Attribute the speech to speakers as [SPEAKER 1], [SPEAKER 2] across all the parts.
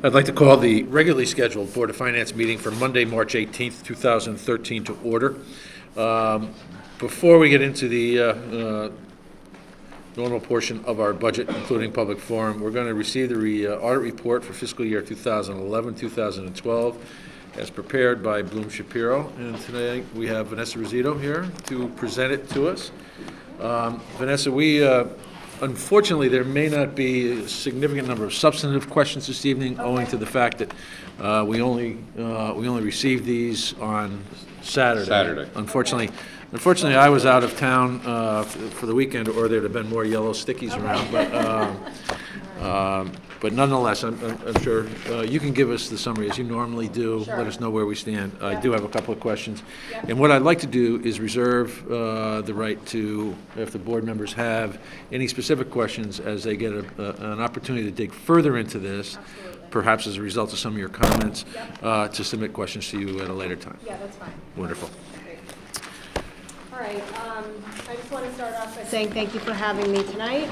[SPEAKER 1] I'd like to call the regularly scheduled Board of Finance meeting for Monday, March 18th, 2013 to order. Before we get into the normal portion of our budget, including public forum, we're going to receive the audit report for fiscal year 2011-2012 as prepared by Bloom Shapiro. And today we have Vanessa Rizzuto here to present it to us. Vanessa, unfortunately, there may not be a significant number of substantive questions this evening, owing to the fact that we only received these on Saturday. Unfortunately, I was out of town for the weekend, or there'd have been more yellow stickies around. But nonetheless, I'm sure you can give us the summary as you normally do. Sure. Let us know where we stand. I do have a couple of questions. Yep. And what I'd like to do is reserve the right to, if the board members have any specific questions as they get an opportunity to dig further into this, absolutely, perhaps as a result of some of your comments, yep, to submit questions to you at a later time.
[SPEAKER 2] Yeah, that's fine.
[SPEAKER 1] Wonderful.
[SPEAKER 2] All right, I just want to start off by saying thank you for having me tonight.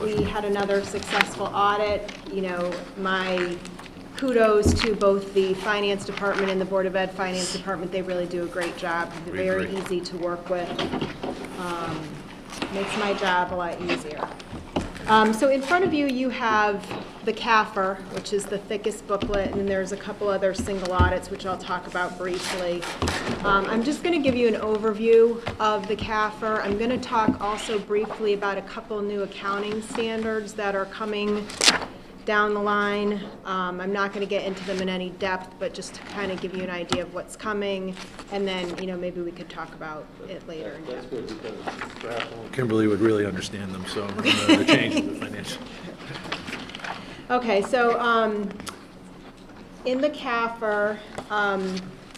[SPEAKER 2] We had another successful audit. You know, my kudos to both the Finance Department and the Board of Ed Finance Department. They really do a great job. They're very easy to work with. Makes my job a lot easier. So in front of you, you have the CAFR, which is the thickest booklet, and then there's a couple other single audits, which I'll talk about briefly. I'm just going to give you an overview of the CAFR. I'm going to talk also briefly about a couple new accounting standards that are coming down the line. I'm not going to get into them in any depth, but just to kind of give you an idea of what's coming, and then, you know, maybe we could talk about it later.
[SPEAKER 1] That's good, because perhaps Kimberly would really understand them, so the change in the financial.
[SPEAKER 2] Okay, so in the CAFR,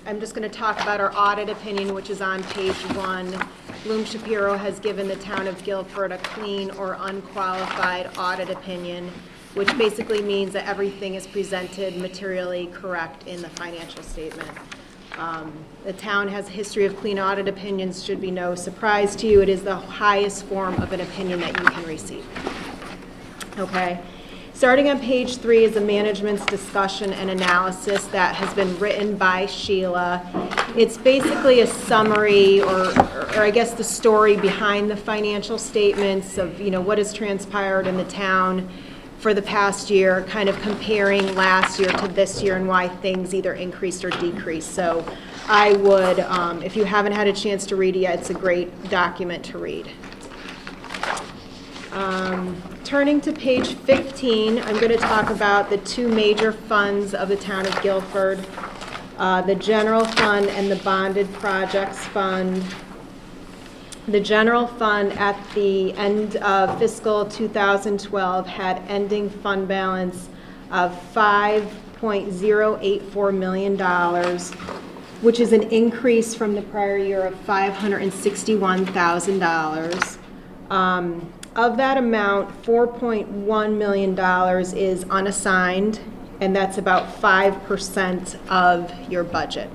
[SPEAKER 2] I'm just going to talk about our audit opinion, which is on page 1. Bloom Shapiro has given the town of Guilford a clean or unqualified audit opinion, which basically means that everything is presented materially correct in the financial statement. The town has a history of clean audit opinions, should be no surprise to you. It is the highest form of an opinion that you can receive. Okay. Starting on page 3 is a management's discussion and analysis that has been written by Sheila. It's basically a summary, or I guess the story behind the financial statements of, you know, what has transpired in the town for the past year, kind of comparing last year to this year and why things either increased or decreased. So I would, if you haven't had a chance to read it yet, it's a great document to read. Turning to page 15, I'm going to talk about the two major funds of the town of Guilford, the general fund and the bonded projects fund. The general fund at the end of fiscal 2012 had ending fund balance of $5.084 million, which is an increase from the prior year of $561,000. Of that amount, $4.1 million is unassigned, and that's about 5% of your budget.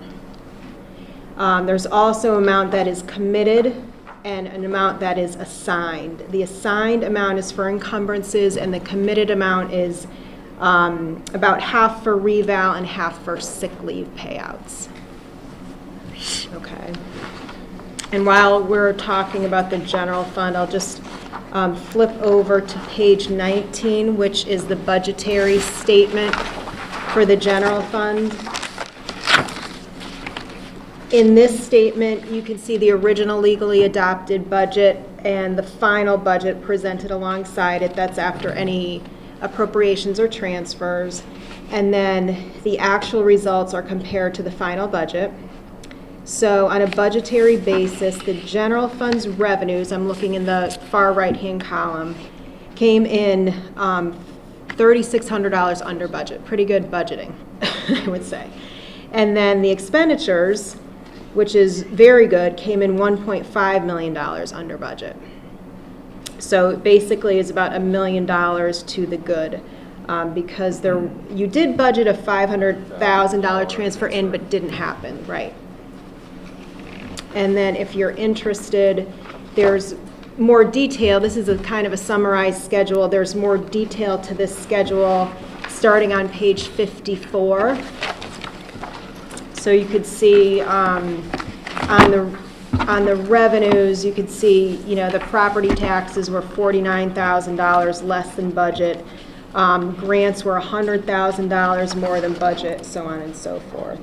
[SPEAKER 2] There's also an amount that is committed and an amount that is assigned. The assigned amount is for encumbrances, and the committed amount is about half for reval and half for sick leave payouts. Okay. And while we're talking about the general fund, I'll just flip over to page 19, which is the budgetary statement for the general fund. In this statement, you can see the original legally adopted budget and the final budget presented alongside it. That's after any appropriations or transfers. And then the actual results are compared to the final budget. So on a budgetary basis, the general fund's revenues, I'm looking in the far right-hand column, came in $3,600 under budget. Pretty good budgeting, I would say. And then the expenditures, which is very good, came in $1.5 million under budget. So basically it's about $1 million to the good, because you did budget a $500,000 transfer in, but didn't happen, right? And then if you're interested, there's more detail. This is a kind of a summarized schedule. There's more detail to this schedule starting on page 54. So you could see on the revenues, you could see, the property taxes were $49,000 less than budget. Grants were $100,000 more than budget, so on and so forth.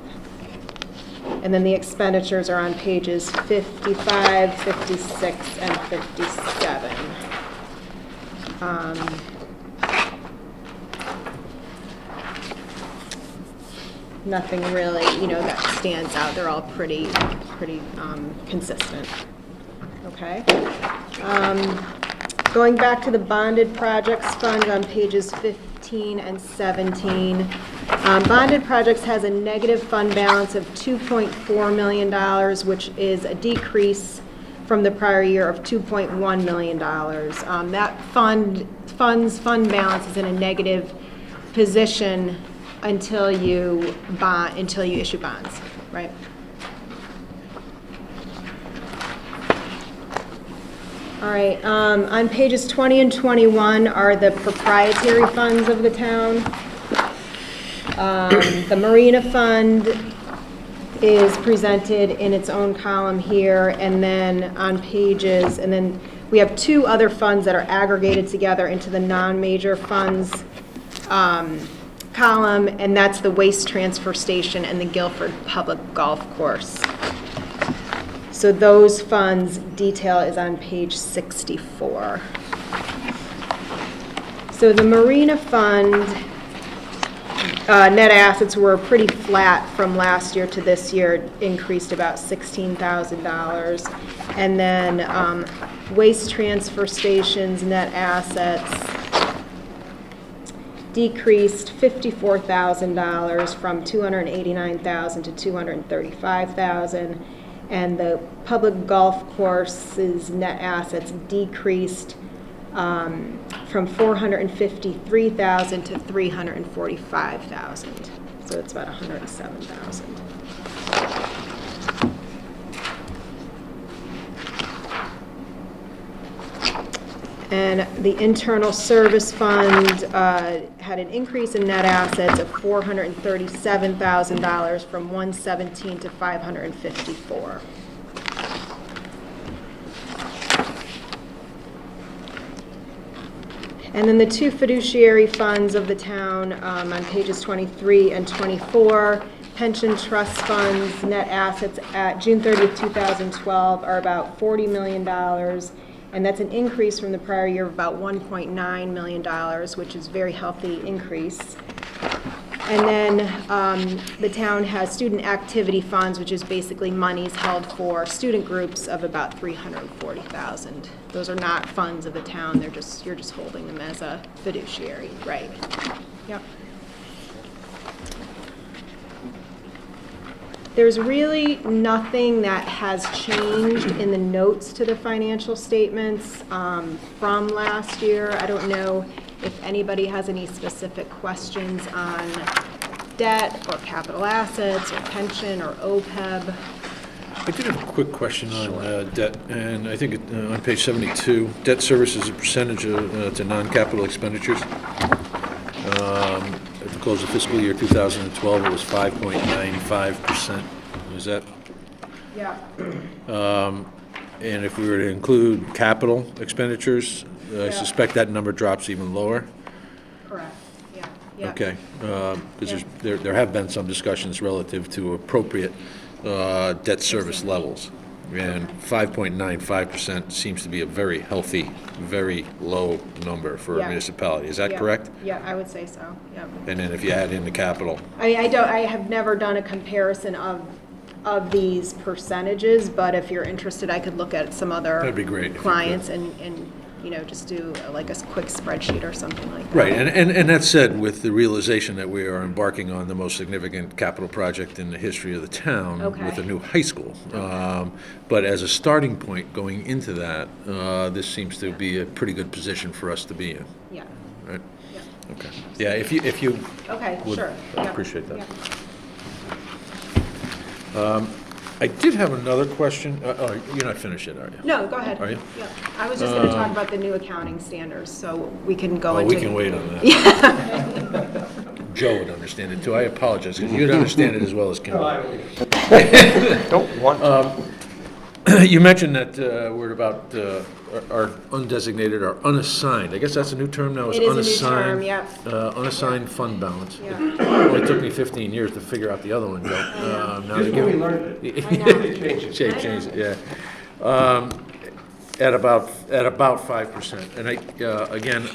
[SPEAKER 2] And then the expenditures are on pages 55, 56, and 57. Nothing really, that stands out. They're all pretty consistent. Okay. Going back to the bonded projects fund on pages 15 and 17. Bonded projects has a negative fund balance of $2.4 million, which is a decrease from the prior year of $2.1 million. That fund balance is in a negative position until you issue bonds, right? All right, on pages 20 and 21 are the proprietary funds of the town. The Marina Fund is presented in its own column here, and then we have two other funds that are aggregated together into the non-major funds column, and that's the waste transfer station and the Guilford Public Golf Course. So those funds detail is on page 64. So the Marina Fund net assets were pretty flat from last year to this year, increased about $16,000. And then waste transfer stations net assets decreased $54,000 from $289,000 to $235,000. And the public golf course's net assets decreased from $453,000 to $345,000. So it's about $107,000. And the internal service fund had an increase in net assets of $437,000 from $117 to $554. And then the two fiduciary funds of the town on pages 23 and 24, pension trust funds net assets at June 30th, 2012 are about $40 million. And that's an increase from the prior year of about $1.9 million, which is a very healthy increase. And then the town has student activity funds, which is basically monies held for student groups of about $340,000. Those are not funds of the town. You're just holding them as a fiduciary, right? Yep. There's really nothing that has changed in the notes to the financial statements from last year. I don't know if anybody has any specific questions on debt or capital assets or pension or OPEB.
[SPEAKER 1] I did have a quick question on debt, and I think on page 72, debt service is a percentage to non-capital expenditures. At the close of fiscal year 2012, it was 5.95%. Is that?
[SPEAKER 2] Yeah.
[SPEAKER 1] And if we were to include capital expenditures, I suspect that number drops even lower.
[SPEAKER 2] Correct. Yeah.
[SPEAKER 1] Okay. Because there have been some discussions relative to appropriate debt service levels. And 5.95% seems to be a very healthy, very low number for a municipality. Is that correct?
[SPEAKER 2] Yeah, I would say so. Yeah.
[SPEAKER 1] And then if you add in the capital.
[SPEAKER 2] I mean, I have never done a comparison of these percentages, but if you're interested, I could look at some other
[SPEAKER 1] That'd be great if you
[SPEAKER 2] clients and just do like a quick spreadsheet or something like that.
[SPEAKER 1] Right, and that said, with the realization that we are embarking on the most significant capital project in the history of the town with a new high school. But as a starting point going into that, this seems to be a pretty good position for us to be in.
[SPEAKER 2] Yeah.
[SPEAKER 1] Right?
[SPEAKER 2] Yeah.
[SPEAKER 1] Okay. Yeah, if you
[SPEAKER 2] Okay,
[SPEAKER 1] would,
[SPEAKER 2] sure.
[SPEAKER 1] I'd appreciate that.
[SPEAKER 2] Yeah.
[SPEAKER 1] I did have another question. You're not finished yet, are you?
[SPEAKER 2] No, go ahead.
[SPEAKER 1] Are you?
[SPEAKER 2] Yeah. I was just going to talk about the new accounting standards, so we can go
[SPEAKER 1] Well,
[SPEAKER 2] into.
[SPEAKER 1] we can wait on that. Joe would understand it too. I apologize, because you'd understand it as well as Kim.
[SPEAKER 3] Don't want to.
[SPEAKER 1] You mentioned that we're about our undesignated or unassigned. I guess that's a new term now, is
[SPEAKER 2] It is a new
[SPEAKER 1] unassigned.
[SPEAKER 2] term, yep.
[SPEAKER 1] Unassigned fund balance.
[SPEAKER 2] Yeah.
[SPEAKER 1] Well, it took me 15 years to figure out the other one, Joe. Now
[SPEAKER 3] Just
[SPEAKER 1] they
[SPEAKER 3] when we
[SPEAKER 1] give-
[SPEAKER 3] learned it.
[SPEAKER 2] I know.
[SPEAKER 3] They changed it.
[SPEAKER 1] They changed it, yeah. At about 5%. And again,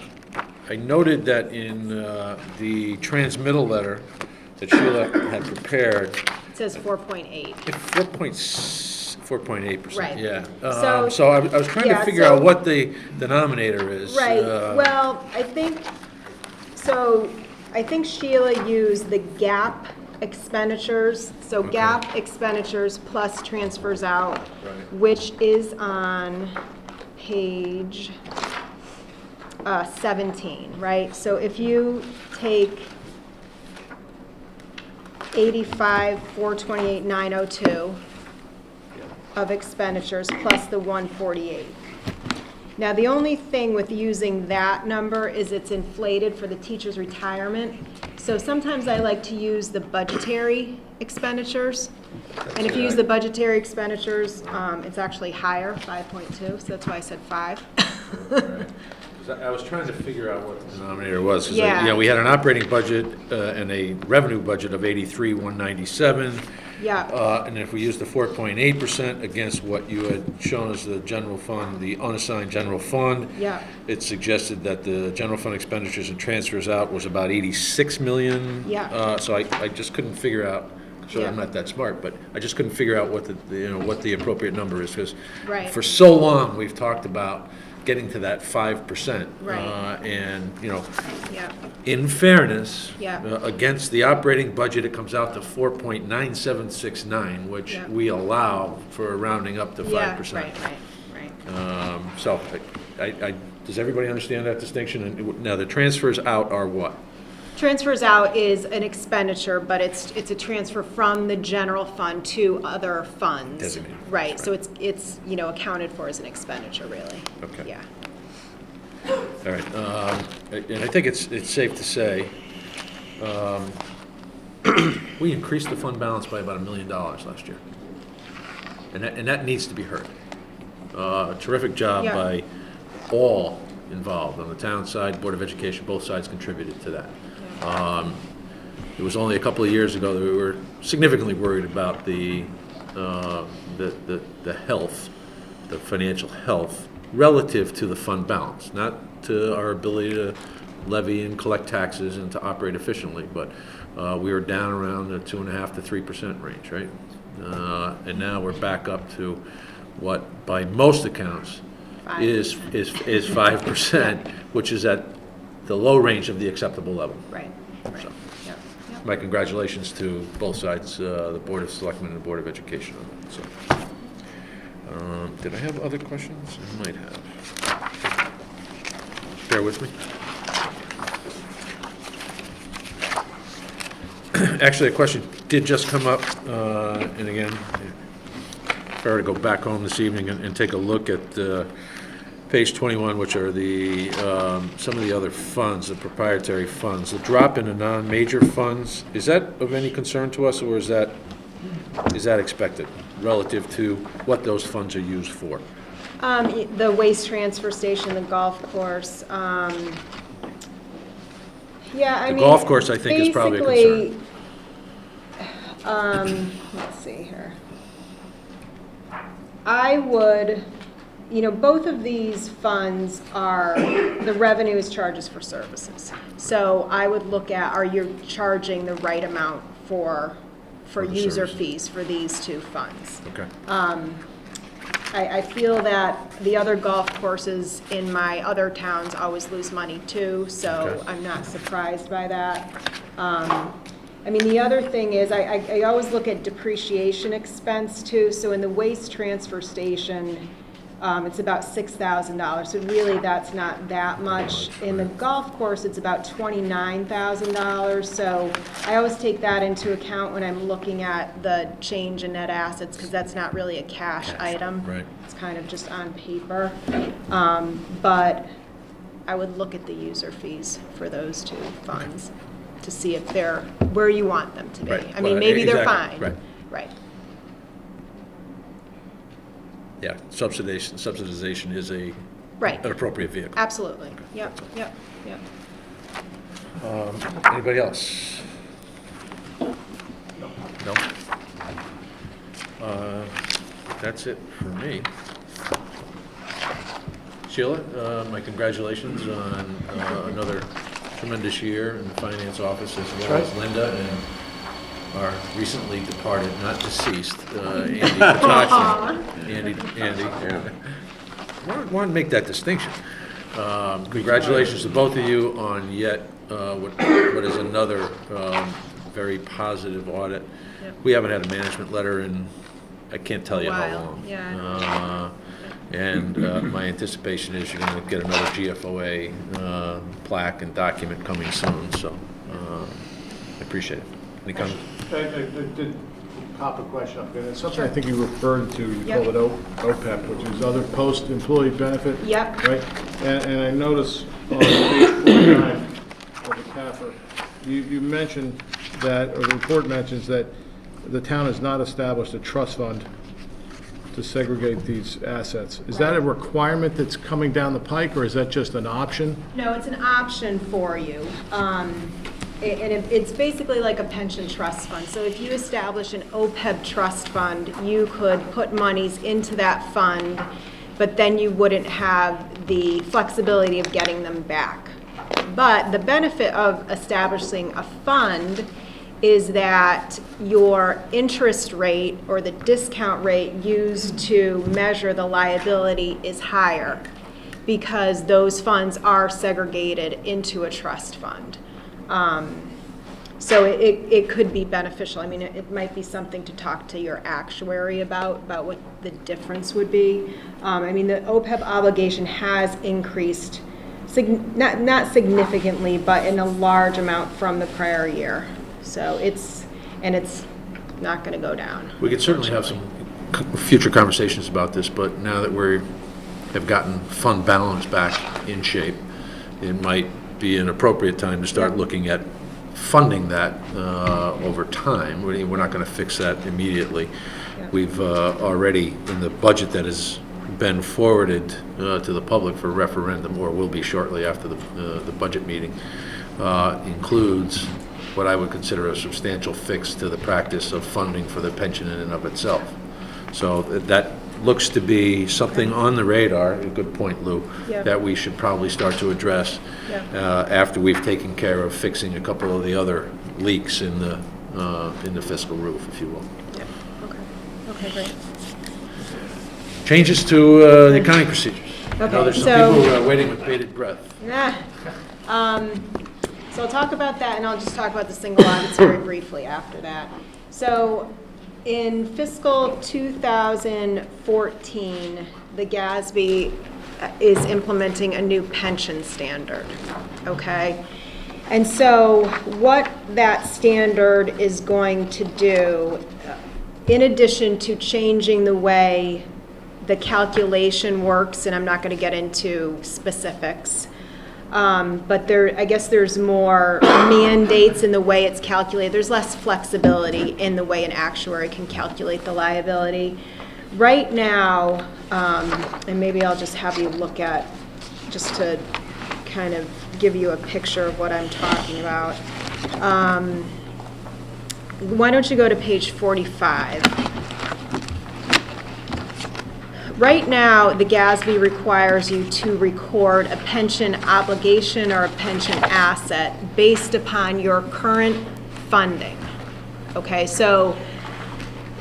[SPEAKER 1] I noted that in the transmittal letter that Sheila had prepared,
[SPEAKER 2] It says 4.8.
[SPEAKER 1] 4.8%,
[SPEAKER 2] Right.
[SPEAKER 1] yeah.
[SPEAKER 2] So-
[SPEAKER 1] So I was trying to
[SPEAKER 2] yeah,
[SPEAKER 1] figure
[SPEAKER 2] so-
[SPEAKER 1] out what the denominator is.
[SPEAKER 2] Right, well, I think Sheila used the gap expenditures, so
[SPEAKER 1] Okay.
[SPEAKER 2] gap expenditures plus transfers out,
[SPEAKER 1] Right.
[SPEAKER 2] which is on page 17, right? So if you take 85,428,902 of expenditures plus the 148. Now, the only thing with using that number is it's inflated for the teacher's retirement. So sometimes I like to use the budgetary expenditures. And if you use the budgetary expenditures, it's actually higher, 5.2, so that's why I said 5.
[SPEAKER 1] Right. 'Cause I was trying to figure out what the denominator was. 'Cause
[SPEAKER 2] Yeah.
[SPEAKER 1] we had an operating budget and a revenue budget of 83,197.
[SPEAKER 2] Yeah,
[SPEAKER 1] And if we use the 4.8% against what you had shown as the general fund, the unassigned general fund,
[SPEAKER 2] yeah,
[SPEAKER 1] it suggested that the general fund expenditures and transfers out was about 86 million.
[SPEAKER 2] Yeah.
[SPEAKER 1] So I just couldn't figure out, so I'm
[SPEAKER 2] Yeah.
[SPEAKER 1] not that smart, but I just couldn't figure out what what the appropriate number is, because
[SPEAKER 2] Right.
[SPEAKER 1] for so long, we've talked about getting to that 5%.
[SPEAKER 2] Right.
[SPEAKER 1] And,
[SPEAKER 2] yeah,
[SPEAKER 1] in fairness,
[SPEAKER 2] Yeah.
[SPEAKER 1] against the operating budget, it comes out to 4.9769, which
[SPEAKER 2] Yeah.
[SPEAKER 1] we allow for rounding up to 5%.
[SPEAKER 2] yeah, right.
[SPEAKER 1] So, does everybody understand that distinction? And now, the transfers out are what?
[SPEAKER 2] Transfers out is an expenditure, but it's a transfer from the general fund to other funds.
[SPEAKER 1] Designated,
[SPEAKER 2] Right, so it's accounted for as an expenditure, really.
[SPEAKER 1] Okay.
[SPEAKER 2] Yeah,
[SPEAKER 1] All right, and I think it's safe to say, we increased the fund balance by about $1 million last year. And that needs to be heard. Terrific job
[SPEAKER 2] Yeah.
[SPEAKER 1] by all involved, on the town side, Board of Education, both sides contributed to that. It was only a couple of years ago that we were significantly worried about the health, the financial health, relative to the fund balance, not to our ability to levy and collect taxes and to operate efficiently, but we were down around the 2.5% to 3% range, right? And now we're back up to what, by most accounts, is 5%, which is at the low range of the acceptable level.
[SPEAKER 2] right,
[SPEAKER 1] So,
[SPEAKER 2] yeah.
[SPEAKER 1] my congratulations to both sides, the Board of Selectmen and the Board of Education on that. So, did I have other questions? I might have. Bear with me. Actually, a question did just come up, and again, if I were to go back home this evening and take a look at page 21, which are some of the other funds, the proprietary funds, the drop in the non-major funds, is that of any concern to us, or is that expected relative to what those funds are used for?
[SPEAKER 2] The waste transfer station, the golf course, yeah, I
[SPEAKER 1] The
[SPEAKER 2] mean.
[SPEAKER 1] golf course, I think, is probably a concern.
[SPEAKER 2] Basically, let's see here. I would, both of these funds are, the revenue is charges for services. So I would look at, are you charging the right amount for
[SPEAKER 1] the
[SPEAKER 2] user
[SPEAKER 1] service.
[SPEAKER 2] fees for these two funds?
[SPEAKER 1] Okay.
[SPEAKER 2] I feel that the other golf courses in my other towns always lose money too, so
[SPEAKER 1] Okay.
[SPEAKER 2] I'm not surprised by that. I mean, the other thing is, I always look at depreciation expense too, so in the waste transfer station, it's about $6,000, so really that's not that much. In the golf course, it's about $29,000, so I always take that into account when I'm looking at the change in net assets, because that's not really a cash item.
[SPEAKER 1] Right.
[SPEAKER 2] It's kind of just on paper. But I would look at the user fees for those two funds. to see if they're where you want them to be.
[SPEAKER 1] Right.
[SPEAKER 2] I mean,
[SPEAKER 1] Well,
[SPEAKER 2] maybe they're
[SPEAKER 1] exactly.
[SPEAKER 2] fine.
[SPEAKER 1] Right.
[SPEAKER 2] Right.
[SPEAKER 1] Yeah, subsidization is
[SPEAKER 2] Right.
[SPEAKER 1] an appropriate vehicle.
[SPEAKER 2] Absolutely. Yep, yep, yep.
[SPEAKER 1] Anybody else? No? That's it for me. Sheila, my congratulations on another tremendous year in the finance office, as well as Linda and our recently departed, not deceased, Andy Patachi. Andy. Want to make that distinction. Congratulations to both of you on yet what is another very positive audit.
[SPEAKER 2] Yep.
[SPEAKER 1] We haven't had a management letter in, I can't tell you how
[SPEAKER 2] While,
[SPEAKER 1] long.
[SPEAKER 2] yeah.
[SPEAKER 1] And my anticipation is you're going to get another GFOA plaque and document coming soon, so I appreciate it. Any comments?
[SPEAKER 4] I did pop a question up there. It's something I think you referred to, you
[SPEAKER 2] Yep.
[SPEAKER 4] call it OPEB, which is other post-employee benefit.
[SPEAKER 2] Yep.
[SPEAKER 4] Right? And I noticed on page 49 of the CAFR, you mentioned that, or the report mentions that the town has not established a trust fund to segregate these assets. Is that a requirement that's coming down the pike, or is that just an option?
[SPEAKER 2] No, it's an option for you. It's basically like a pension trust fund. So if you establish an OPEB trust fund, you could put monies into that fund, but then you wouldn't have the flexibility of getting them back. But the benefit of establishing a fund is that your interest rate or the discount rate used to measure the liability is higher because those funds are segregated into a trust fund. So it could be beneficial. I mean, it might be something to talk to your actuary about what the difference would be. I mean, the OPEB obligation has increased, not significantly, but in a large amount from the prior year. So it's not going to go down.
[SPEAKER 1] We could certainly have some future conversations about this, but now that we have gotten fund balance back in shape, it might be an appropriate time to start looking at funding that over time. We're not going to fix that immediately.
[SPEAKER 2] Yeah.
[SPEAKER 1] We've already, in the budget that has been forwarded to the public for referendum, or will be shortly after the budget meeting, includes what I would consider a substantial fix to the practice of funding for the pension in and of itself. So that looks to be something on the radar, a good point, Lou,
[SPEAKER 2] Yeah.
[SPEAKER 1] that we should probably start to address after we've taken care of fixing a couple of the other leaks in the fiscal roof, if you will.
[SPEAKER 2] Yeah. Okay, great.
[SPEAKER 1] Changes to the accounting procedures. I know
[SPEAKER 2] Okay,
[SPEAKER 1] there's some
[SPEAKER 2] so-
[SPEAKER 1] people who are waiting with bated breath.
[SPEAKER 2] Yeah. So I'll talk about that, and I'll just talk about the single audits very briefly after that. So in fiscal 2014, the GASB is implementing a new pension standard, okay? And so what that standard is going to do, in addition to changing the way the calculation works, and I'm not going to get into specifics, but I guess there's more mandates in the way it's calculated. There's less flexibility in the way an actuary can calculate the liability. Right now, and maybe I'll just have you look at, just to kind of give you a picture of what I'm talking about. Why don't you go to page 45? Right now, the GASB requires you to record a pension obligation or a pension asset based upon your current funding. Okay, so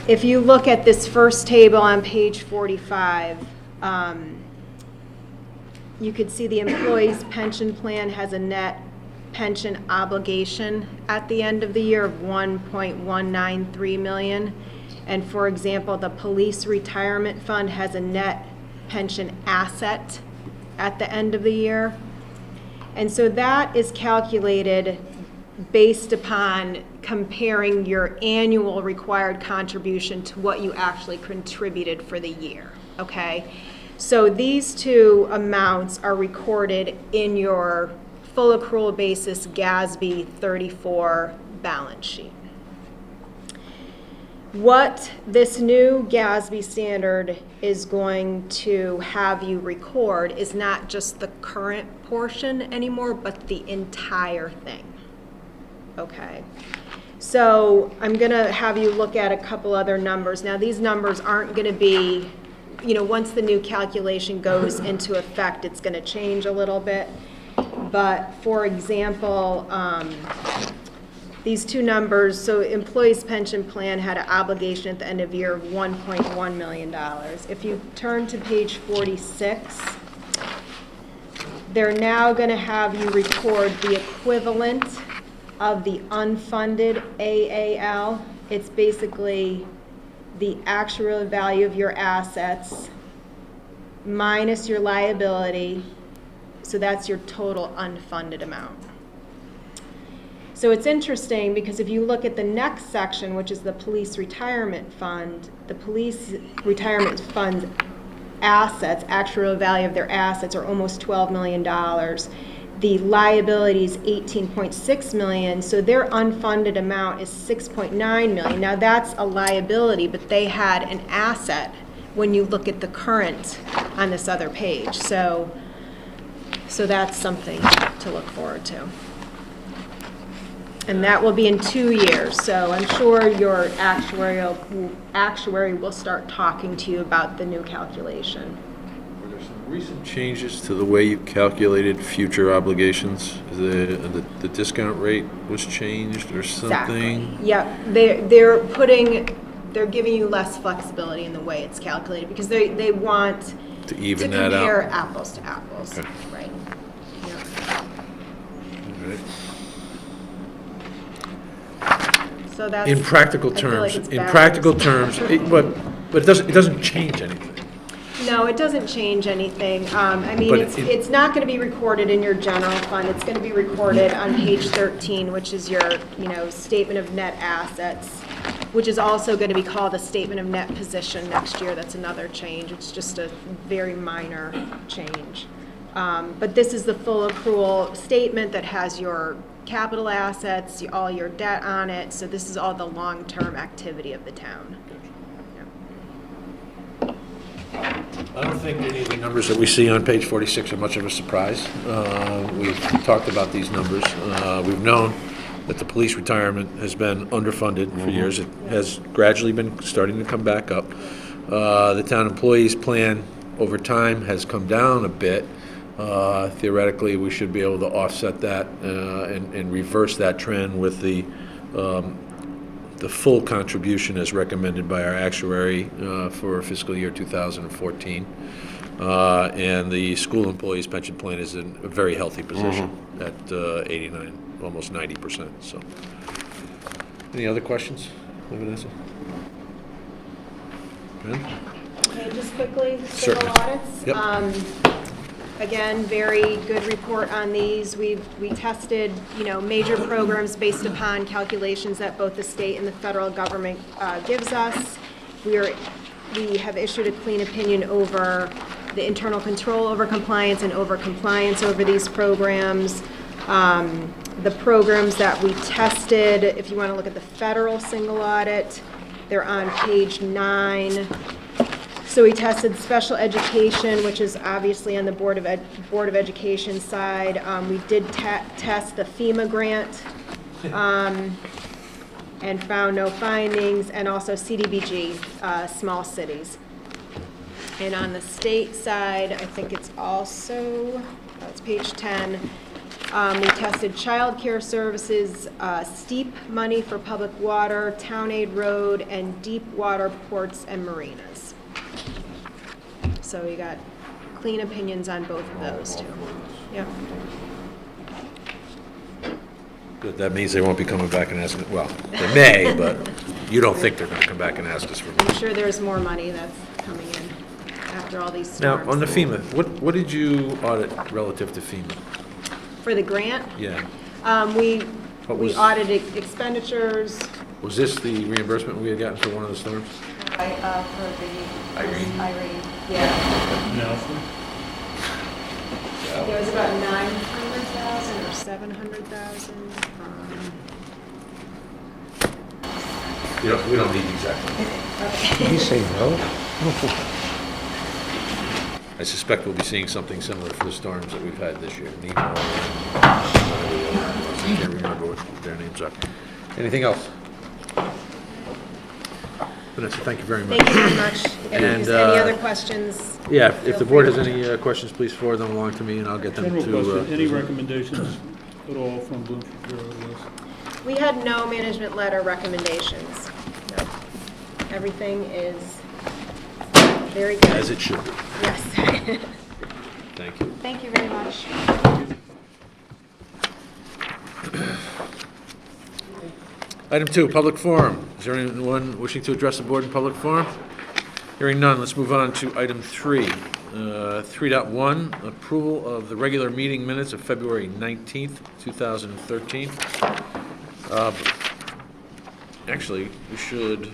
[SPEAKER 2] if you look at this first table on page 45, you could see the employee's pension plan has a net pension obligation at the end of the year of $1.193 million. And for example, the police retirement fund has a net pension asset at the end of the year. And so that is calculated based upon comparing your annual required contribution to what you actually contributed for the year, okay? So these two amounts are recorded in your full accrual basis GASB 34 balance sheet. What this new GASB standard is going to have you record is not just the current portion anymore, but the entire thing. Okay. So I'm going to have you look at a couple other numbers. Now, these numbers aren't going to be, once the new calculation goes into effect, it's going to change a little bit. But for example, these two numbers, so employees' pension plan had an obligation at the end of year of $1.1 million. If you turn to page 46, they're now going to have you record the equivalent of the unfunded AAL. It's basically the actual value of your assets minus your liability. So that's your total unfunded amount. So it's interesting because if you look at the next section, which is the police retirement fund, the police retirement fund's assets, actual value of their assets are almost $12 million. The liability is $18.6 million, so their unfunded amount is $6.9 million. Now that's a liability, but they had an asset when you look at the current on this other page. So that's something to look forward to. And that will be in 2 years, so I'm sure your actuary will start talking to you about the new calculation.
[SPEAKER 1] Were there some recent changes to the way you calculated future obligations? The discount rate was changed or something?
[SPEAKER 2] Exactly. Yep, they're giving you less flexibility in the way it's calculated because they want
[SPEAKER 1] To even that out?
[SPEAKER 2] to compare apples to apples,
[SPEAKER 1] Okay.
[SPEAKER 2] right? Yeah.
[SPEAKER 1] All right.
[SPEAKER 2] So that's.
[SPEAKER 1] In practical
[SPEAKER 2] I feel like
[SPEAKER 1] terms,
[SPEAKER 2] it's
[SPEAKER 1] but it doesn't change anything.
[SPEAKER 2] No, it doesn't change anything. I mean,
[SPEAKER 1] But
[SPEAKER 2] it's not going to be recorded in your general fund. It's going to be recorded on page 13, which is your, statement of net assets, which is also going to be called a statement of net position next year. That's another change. It's just a very minor change. But this is the full accrual statement that has your capital assets, all your debt on it. So this is all the long-term activity of the town.
[SPEAKER 1] I don't think any of the numbers that we see on page 46 are much of a surprise. We've talked about these numbers. We've known that the police retirement has been underfunded for years. It has gradually been starting to come back up. The town employees plan over time has come down a bit. Theoretically, we should be able to offset that and reverse that trend with the full contribution as recommended by our actuary for fiscal year 2014. And the school employees' pension plan is in a very healthy position at 89, almost 90%. So, any other questions, Vanessa? Ben?
[SPEAKER 2] Okay, just quickly,
[SPEAKER 1] Certainly.
[SPEAKER 2] civil audits.
[SPEAKER 1] Yep.
[SPEAKER 2] Again, very good report on these. We tested, major programs based upon calculations that both the state and the federal government gives us. We have issued a clean opinion over the internal control over compliance and over compliance over these programs. The programs that we tested, if you want to look at the federal single audit, they're on page 9. So we tested special education, which is obviously on the Board of Education side. We did test the FEMA grant and found no findings, and also CDBG, small cities. And on the state side, I think it's also, it's page 10. We tested child care services, steep money for public water, town aid road, and deep water ports and marinas. So we got clean opinions on both of those too. Yep.
[SPEAKER 1] Good, that means they won't be coming back and asking, well, they may, but you don't think they're gonna come back and ask us for
[SPEAKER 2] I'm
[SPEAKER 1] money.
[SPEAKER 2] sure there's more money that's coming in after all these
[SPEAKER 1] Now,
[SPEAKER 2] storms.
[SPEAKER 1] on the FEMA, what did you audit relative to FEMA?
[SPEAKER 2] For the grant,
[SPEAKER 1] Yeah,
[SPEAKER 2] we
[SPEAKER 1] What was-
[SPEAKER 2] audited expenditures.
[SPEAKER 1] was this the reimbursement we had gotten for one of the storms?
[SPEAKER 2] For the
[SPEAKER 1] Irene?
[SPEAKER 2] Irene, yeah. It was about 900,000 or 700,000.
[SPEAKER 1] We don't need exactly.
[SPEAKER 3] Did he say no?
[SPEAKER 1] I suspect we'll be seeing something similar for the storms that we've had this year. Nemo, I can't remember what their names are. Anything else? Vanessa, thank you very much.
[SPEAKER 2] Thank you very much.
[SPEAKER 1] And,
[SPEAKER 2] Any other questions?
[SPEAKER 1] Yeah, if
[SPEAKER 2] Feel
[SPEAKER 1] the board
[SPEAKER 2] free
[SPEAKER 1] has
[SPEAKER 2] to-
[SPEAKER 1] any questions, please forward them along to me, and I'll get them to...
[SPEAKER 5] General question, any recommendations at all from Bloom Shapiro on this?
[SPEAKER 2] We had no management letter recommendations. No. Everything is very good.
[SPEAKER 1] As it should be.
[SPEAKER 2] Yes.
[SPEAKER 1] Thank you.
[SPEAKER 2] Thank you very much.
[SPEAKER 1] Item 2, public forum. Is there anyone wishing to address the board in public forum? Hearing none, let's move on to item 3. 3.1, approval of the regular meeting minutes of February 19th, 2013. Actually, we should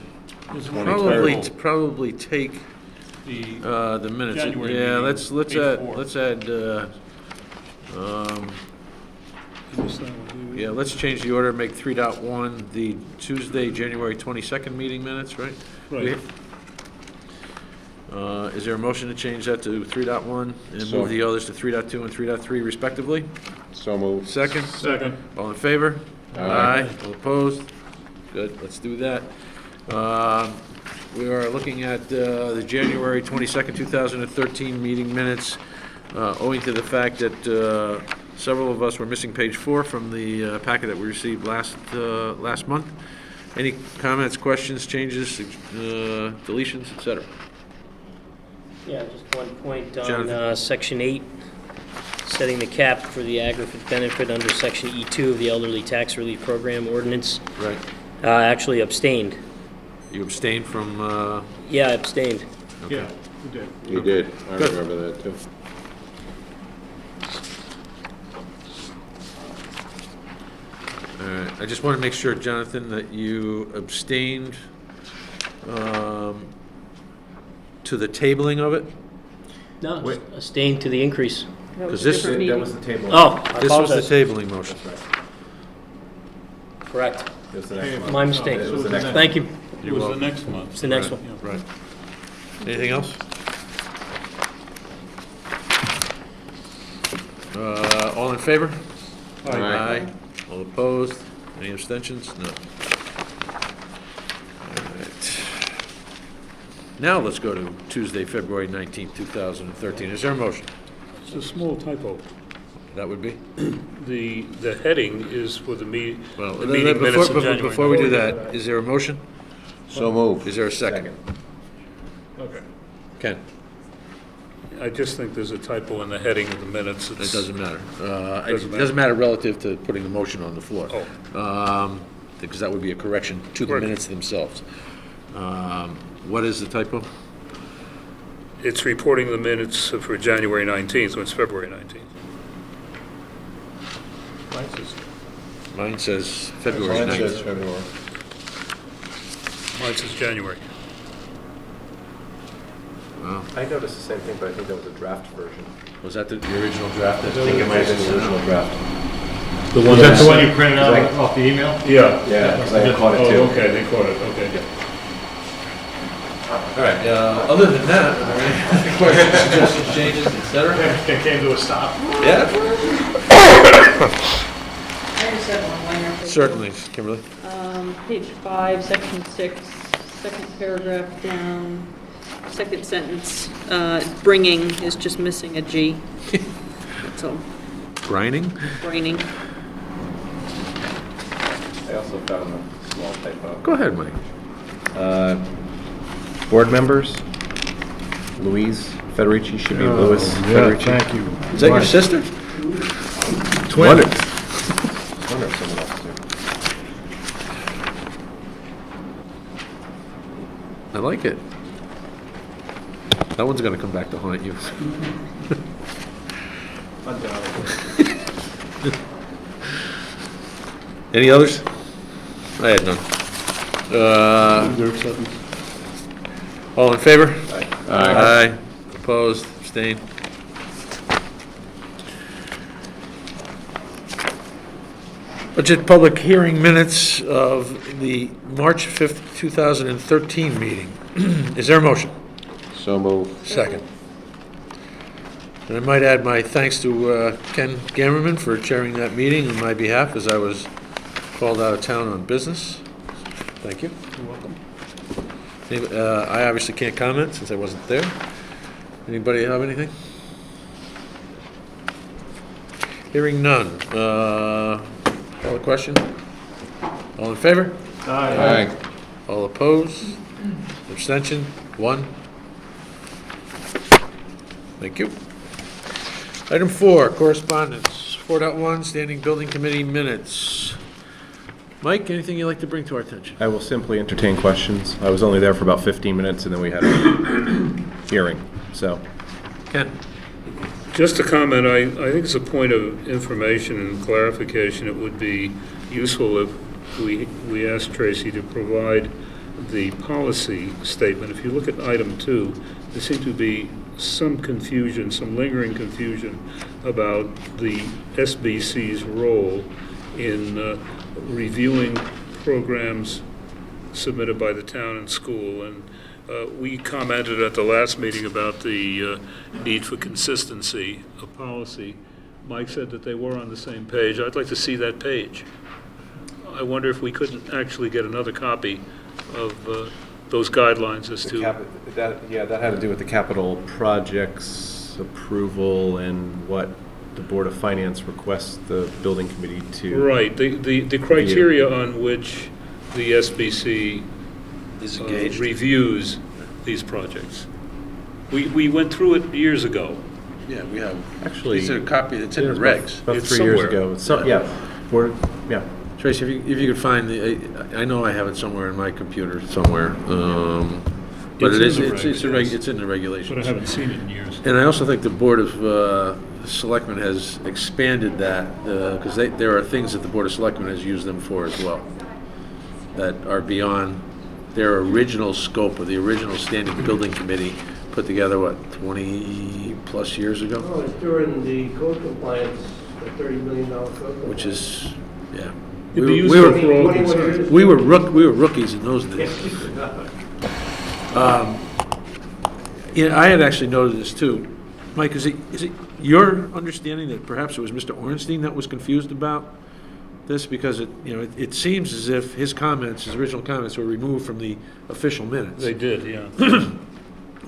[SPEAKER 5] There's one
[SPEAKER 1] probably take the minutes.
[SPEAKER 5] January
[SPEAKER 1] Yeah,
[SPEAKER 5] meeting,
[SPEAKER 1] let's
[SPEAKER 5] page
[SPEAKER 1] add,
[SPEAKER 5] 4.
[SPEAKER 1] yeah, let's change the order, make 3.1 the Tuesday, January 22nd meeting minutes, right?
[SPEAKER 5] Right.
[SPEAKER 1] Is there a motion to change that to 3.1 and
[SPEAKER 6] So-
[SPEAKER 1] move the others to 3.2 and 3.3 respectively?
[SPEAKER 6] So moved.
[SPEAKER 1] Second?
[SPEAKER 5] Second.
[SPEAKER 1] All in favor?
[SPEAKER 6] Aye.
[SPEAKER 1] All opposed? Good, let's do that. We are looking at the January 22nd, 2013 meeting minutes, owing to the fact that several of us were missing page 4 from the packet that we received last month. Any comments, questions, changes, deletions, et cetera?
[SPEAKER 7] Yeah, just one point on
[SPEAKER 1] Jonathan.
[SPEAKER 7] Section 8, setting the cap for the aggregate benefit under Section E2 of the Elderly Tax Relief Program ordinance.
[SPEAKER 1] Right.
[SPEAKER 7] Actually abstained.
[SPEAKER 1] You abstained from,
[SPEAKER 7] Yeah, abstained.
[SPEAKER 5] Yeah, we did.
[SPEAKER 6] You did. I
[SPEAKER 1] Good.
[SPEAKER 6] remember that, too.
[SPEAKER 1] all right, I just want to make sure, Jonathan, that you abstained to the tabling of it?
[SPEAKER 7] No, abstained to the increase.
[SPEAKER 1] Because this,
[SPEAKER 8] That was the table.
[SPEAKER 7] Oh, I
[SPEAKER 1] this was the
[SPEAKER 7] apologize.
[SPEAKER 1] tabling motion.
[SPEAKER 7] Correct.
[SPEAKER 8] It was the next one.
[SPEAKER 7] My mistake.
[SPEAKER 5] It was the next one.
[SPEAKER 7] Thank you.
[SPEAKER 5] It was the next month.
[SPEAKER 7] It's the next one.
[SPEAKER 5] Yeah.
[SPEAKER 1] Right. Anything else? All in favor?
[SPEAKER 6] Aye.
[SPEAKER 1] All opposed? Any abstentions? No. All right. Now let's go to Tuesday, February 19th, 2013. Is there a motion?
[SPEAKER 5] It's a small typo.
[SPEAKER 1] That would be?
[SPEAKER 5] The heading is for the meeting
[SPEAKER 1] Well,
[SPEAKER 5] minutes of January.
[SPEAKER 1] before we do that, is there a motion?
[SPEAKER 6] So moved.
[SPEAKER 1] Is there a second?
[SPEAKER 5] Okay.
[SPEAKER 1] Ken?
[SPEAKER 5] I just think there's a typo in the heading of the minutes.
[SPEAKER 1] It doesn't matter. It
[SPEAKER 5] Doesn't matter.
[SPEAKER 1] doesn't matter relative to putting the motion on the floor.
[SPEAKER 5] Oh.
[SPEAKER 1] Because that would be a correction to the
[SPEAKER 5] Correct.
[SPEAKER 1] minutes themselves. What is the typo?
[SPEAKER 5] It's reporting the minutes for January 19th, so it's February 19th.
[SPEAKER 1] Mine says February
[SPEAKER 6] Mine says
[SPEAKER 1] 9th.
[SPEAKER 6] February.
[SPEAKER 5] Mine says January.
[SPEAKER 1] Wow.
[SPEAKER 8] I noticed the same thing, but I think that was a draft version.
[SPEAKER 1] Was that the original draft?
[SPEAKER 8] I think it might have been the original draft.
[SPEAKER 5] The one
[SPEAKER 9] Is that the one you printed out
[SPEAKER 8] Right.
[SPEAKER 9] off the email?
[SPEAKER 5] Yeah.
[SPEAKER 8] Yeah, because I caught it too.
[SPEAKER 5] Oh, okay, they caught it, okay.
[SPEAKER 1] All right, other than that, are there any other questions, suggestions, changes, et cetera?
[SPEAKER 9] It came to a stop.
[SPEAKER 1] Yeah,
[SPEAKER 10] I just have one minor thing.
[SPEAKER 1] certainly, Kimberly.
[SPEAKER 10] Page 5, section 6, second paragraph down, second sentence, bringing is just missing a G. So,
[SPEAKER 1] Brining?
[SPEAKER 10] braining.
[SPEAKER 8] I also found a small typo.
[SPEAKER 1] Go ahead, Mike.
[SPEAKER 8] Board members, Louise Federici should be Louis Federici.
[SPEAKER 3] Thank you.
[SPEAKER 1] Is that your sister?
[SPEAKER 3] Twin.
[SPEAKER 8] Wonder if someone else did.
[SPEAKER 1] I like it. That one's gonna come back to haunt you. Any others? I had none. All in favor? Aye. Opposed, abstained? Budget public hearing minutes of the March 5th, 2013 meeting. Is there a motion?
[SPEAKER 6] So move.
[SPEAKER 1] Second. And I might add my thanks to Ken Gammerman for chairing that meeting on my behalf, as I was called out of town on business. Thank you. You're welcome. I obviously can't comment since I wasn't there. Anybody have anything? Hearing none. Call the question. All in favor?
[SPEAKER 6] Aye.
[SPEAKER 1] All opposed? Abstention? 1. Thank you. Item 4, correspondence. 4.1, standing building committee minutes. Mike, anything you'd like to bring to our attention?
[SPEAKER 8] I will simply entertain questions. I was only there for about 15 minutes, and then we had a hearing, so.
[SPEAKER 1] Ken?
[SPEAKER 5] Just a comment, I think it's a point of information and clarification. It would be useful if we asked Tracy to provide the policy statement. If you look at item 2, there seemed to be some confusion, some lingering confusion about the SBC's role in reviewing programs submitted by the town and school. And we commented at the last meeting about the need for consistency of policy. Mike said that they were on the same page. I'd like to see that page. I wonder if we couldn't actually get another copy of those guidelines as to...
[SPEAKER 8] That had to do with the capital projects approval and what the Board of Finance requests the building committee to...
[SPEAKER 5] Right, the criteria on which the SBC
[SPEAKER 1] Is engaged.
[SPEAKER 5] reviews these projects. We went through it years ago.
[SPEAKER 1] Yeah, we have.
[SPEAKER 8] Actually,
[SPEAKER 1] It's a copy, it's in the regs.
[SPEAKER 8] About
[SPEAKER 5] It's
[SPEAKER 8] 3 years
[SPEAKER 5] somewhere.
[SPEAKER 8] ago. So, yeah,
[SPEAKER 1] Tracy, if you could find I know I have it somewhere in my computer somewhere. But
[SPEAKER 5] It's
[SPEAKER 1] it
[SPEAKER 5] in
[SPEAKER 1] is,
[SPEAKER 5] the
[SPEAKER 1] it's
[SPEAKER 5] regs,
[SPEAKER 1] it's in the regulations.
[SPEAKER 5] But I haven't seen it in years.
[SPEAKER 1] And I also think the Board of Selectmen has expanded that, because there are things that the Board of Selectmen has used them for as well, that are beyond their original scope of the original standing building committee put together, 20-plus years ago?
[SPEAKER 3] Oh, it's during the code compliance, the $30 million code compliance.
[SPEAKER 1] Which is, yeah.
[SPEAKER 5] It'd be
[SPEAKER 1] We
[SPEAKER 5] useful
[SPEAKER 1] were-
[SPEAKER 5] for all
[SPEAKER 3] 21
[SPEAKER 5] concerned.
[SPEAKER 3] years.
[SPEAKER 1] We were rookies in those days. Yeah, I had actually noted this too. Mike, is it your understanding that perhaps it was Mr. Ornstein that was confused about this? Because it seems as if his original comments were removed from the official minutes.
[SPEAKER 5] They did, yeah.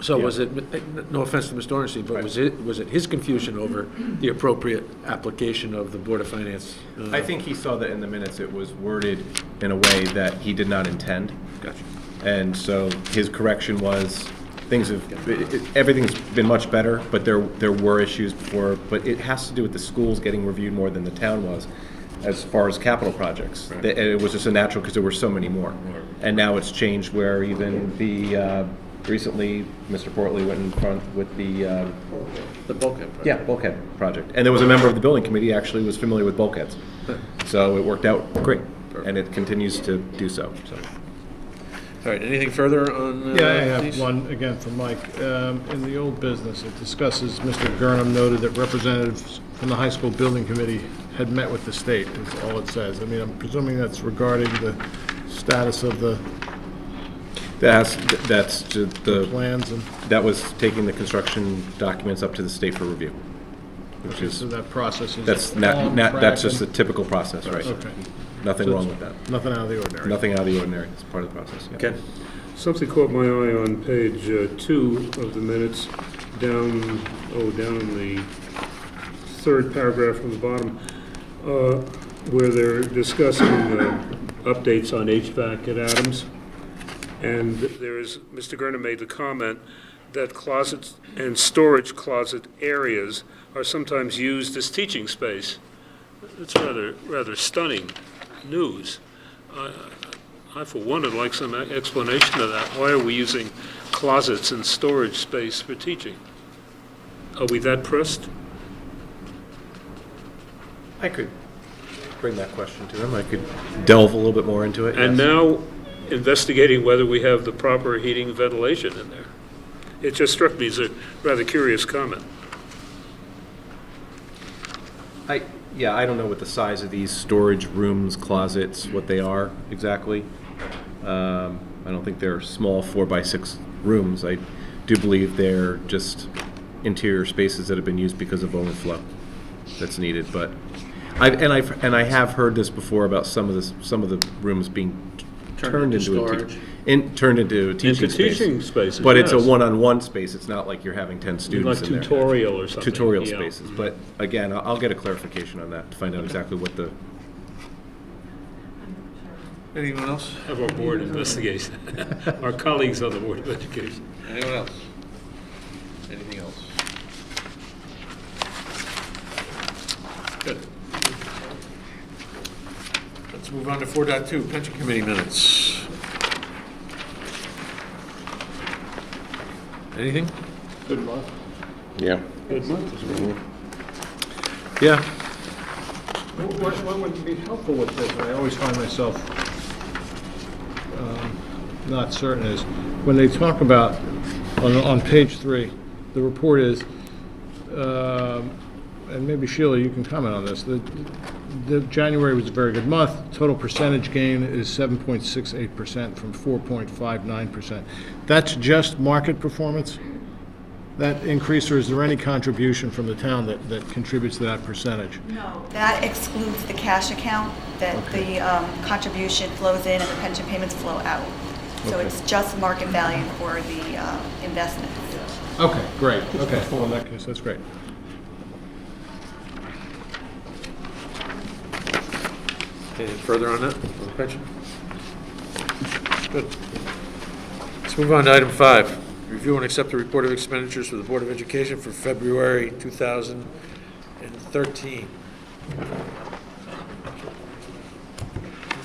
[SPEAKER 1] So was it, no offense to Mr. Ornstein, but was it his confusion over the appropriate application of the Board of Finance?
[SPEAKER 8] I think he saw that in the minutes it was worded in a way that he did not intend.
[SPEAKER 1] Gotcha.
[SPEAKER 8] And so his correction was, everything's been much better, but there were issues before, but it has to do with the schools getting reviewed more than the town was, as far as capital projects.
[SPEAKER 1] Right.
[SPEAKER 8] It was just a natural, because there were so many more. And now it's changed where even recently, Mr. Portley went in front with the
[SPEAKER 1] bulkhead project.
[SPEAKER 8] yeah, bulkhead project. And there was a member of the building committee actually was familiar with bulkheads. So it worked out great, and it continues to do so.
[SPEAKER 1] All right, anything further on
[SPEAKER 4] Yeah, I have
[SPEAKER 1] these?
[SPEAKER 4] one, again, from Mike. In the old business, it discusses, Mr. Gurnham noted that representatives from the high school building committee had met with the state, is all it says. I mean, I'm presuming that's regarding the status of the
[SPEAKER 8] That's just the,
[SPEAKER 4] plans and,
[SPEAKER 8] that was taking the construction documents up to the state for review, which is,
[SPEAKER 4] so that process is.
[SPEAKER 8] that's
[SPEAKER 4] on
[SPEAKER 8] that's
[SPEAKER 4] track
[SPEAKER 8] just the typical process, right?
[SPEAKER 4] Okay.
[SPEAKER 8] Nothing
[SPEAKER 4] So
[SPEAKER 8] wrong
[SPEAKER 4] it's
[SPEAKER 8] with that.
[SPEAKER 4] Nothing out of the ordinary.
[SPEAKER 8] Nothing out of the ordinary. It's part of the process. Yeah.
[SPEAKER 1] Okay.
[SPEAKER 5] Something caught my eye on page 2 of the minutes, down in the third paragraph from the bottom, where they're discussing updates on HVAC at Adams. And Mr. Gurnham made the comment that closets and storage closet areas are sometimes used as teaching space. It's rather stunning news. I, for one, would like some explanation of that. Why are we using closets and storage space for teaching? Are we that pressed?
[SPEAKER 8] I could bring that question to him. I could delve a little bit more into it.
[SPEAKER 5] And
[SPEAKER 8] yes.
[SPEAKER 5] now investigating whether we have the proper heating and ventilation in there. It just struck me as a rather curious comment.
[SPEAKER 8] yeah, I don't know what the size of these storage rooms, closets, what they are exactly. I don't think they're small 4x6 rooms. I do believe they're just interior spaces that have been used because of overflow that's needed. But I have heard this before about some of the rooms being turned into
[SPEAKER 1] storage.
[SPEAKER 8] turned into a teaching space.
[SPEAKER 5] teaching spaces,
[SPEAKER 8] But it's a
[SPEAKER 5] yes.
[SPEAKER 8] one-on-one space. It's not like you're having 10
[SPEAKER 5] Like
[SPEAKER 8] students in there.
[SPEAKER 5] tutorial or something.
[SPEAKER 8] Tutorial
[SPEAKER 5] yeah.
[SPEAKER 8] spaces. But again, I'll get a clarification on that to find out exactly what the.
[SPEAKER 1] Anyone else?
[SPEAKER 5] Have our board investigate, our colleagues on the Board of Education.
[SPEAKER 1] Anyone else? Anything else? Good. Let's move on to 4.2, Pension Committee minutes. Anything?
[SPEAKER 4] Good month.
[SPEAKER 6] Yeah.
[SPEAKER 1] Yeah.
[SPEAKER 4] What would be helpful with this, I always find myself not certain, is when they talk about, on page 3, the report is, and maybe Sheila, you can comment on this, the January was a very good month. Total percentage gain is 7.68% from 4.59%. That's just market performance, that increase, or is there any contribution from the town that contributes to that percentage?
[SPEAKER 11] No, that excludes the cash account, that the contribution flows in and the pension payments flow out. So
[SPEAKER 4] Okay.
[SPEAKER 11] it's just market value for the investments.
[SPEAKER 4] Okay, great, okay, well, in that case, that's great.
[SPEAKER 1] Anything further on that, on the pension? Good. Let's move on to item 5. Review and accept the report of expenditures for the Board of Education for February 2013.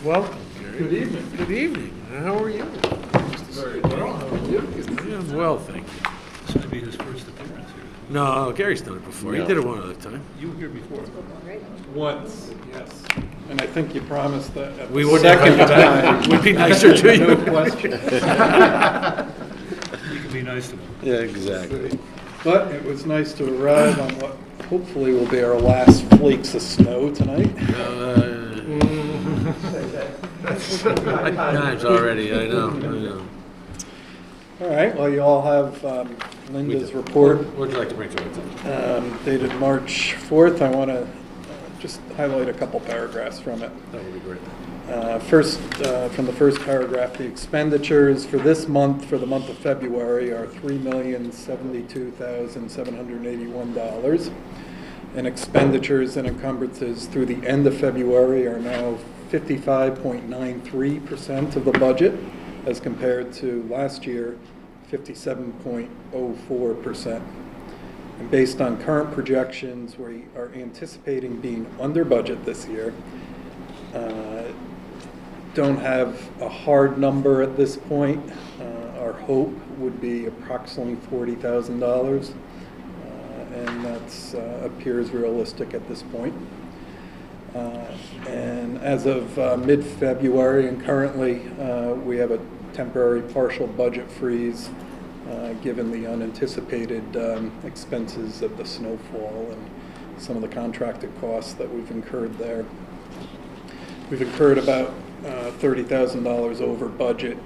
[SPEAKER 1] Welcome, Gary. Good evening. Good evening. How are you? Very well. How are you? I'm well, thank you.
[SPEAKER 5] This might be his first appearance here.
[SPEAKER 1] No, Gary's done it before. He did it one other time.
[SPEAKER 5] You were here before.
[SPEAKER 12] Once, yes. And I think you promised that at
[SPEAKER 1] We
[SPEAKER 12] the
[SPEAKER 1] wouldn't
[SPEAKER 12] second
[SPEAKER 1] invite you back.
[SPEAKER 12] time.
[SPEAKER 1] Would be nicer to you.
[SPEAKER 12] No question.
[SPEAKER 5] You can be nice to him.
[SPEAKER 1] Yeah, exactly.
[SPEAKER 12] But it was nice to arrive on what hopefully will be our last flakes of snow tonight.
[SPEAKER 1] Times already, I know.
[SPEAKER 12] All right, well, you all have Linda's report
[SPEAKER 1] What would you like to bring to our attention?
[SPEAKER 12] dated March 4th. I want to just highlight a couple paragraphs from it.
[SPEAKER 1] That would be great.
[SPEAKER 12] First, from the first paragraph, the expenditures for this month, for the month of February, are $3,072,781. And expenditures and encumbrances through the end of February are now 55.93% of the budget, as compared to last year, 57.04%. And based on current projections, we are anticipating being under budget this year. Don't have a hard number at this point. Our hope would be approximately $40,000, and that appears realistic at this point. And as of mid-February, and currently, we have a temporary partial budget freeze given the unanticipated expenses of the snowfall and some of the contracted costs that we've incurred there. We've incurred about $30,000 over budget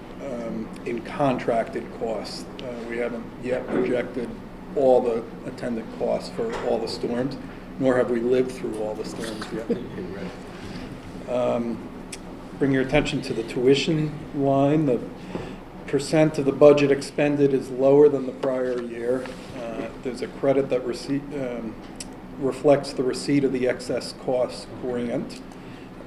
[SPEAKER 12] in contracted costs. We haven't yet projected all the attendant costs for all the storms, nor have we lived through all the storms yet. Bring your attention to the tuition line. The percent of the budget expended is lower than the prior year. There's a credit that reflects the receipt of the excess cost grant,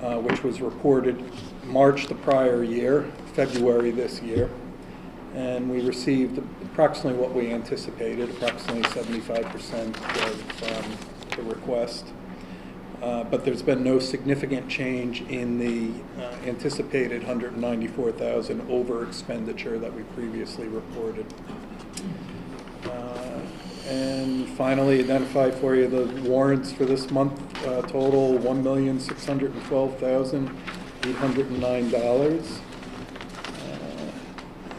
[SPEAKER 12] which was reported March the prior year, February this year. And we received approximately what we anticipated, approximately 75% of the request. But there's been no significant change in the anticipated $194,000 over expenditure that we previously reported. And finally, identify for you the warrants for this month, total $1,612,809.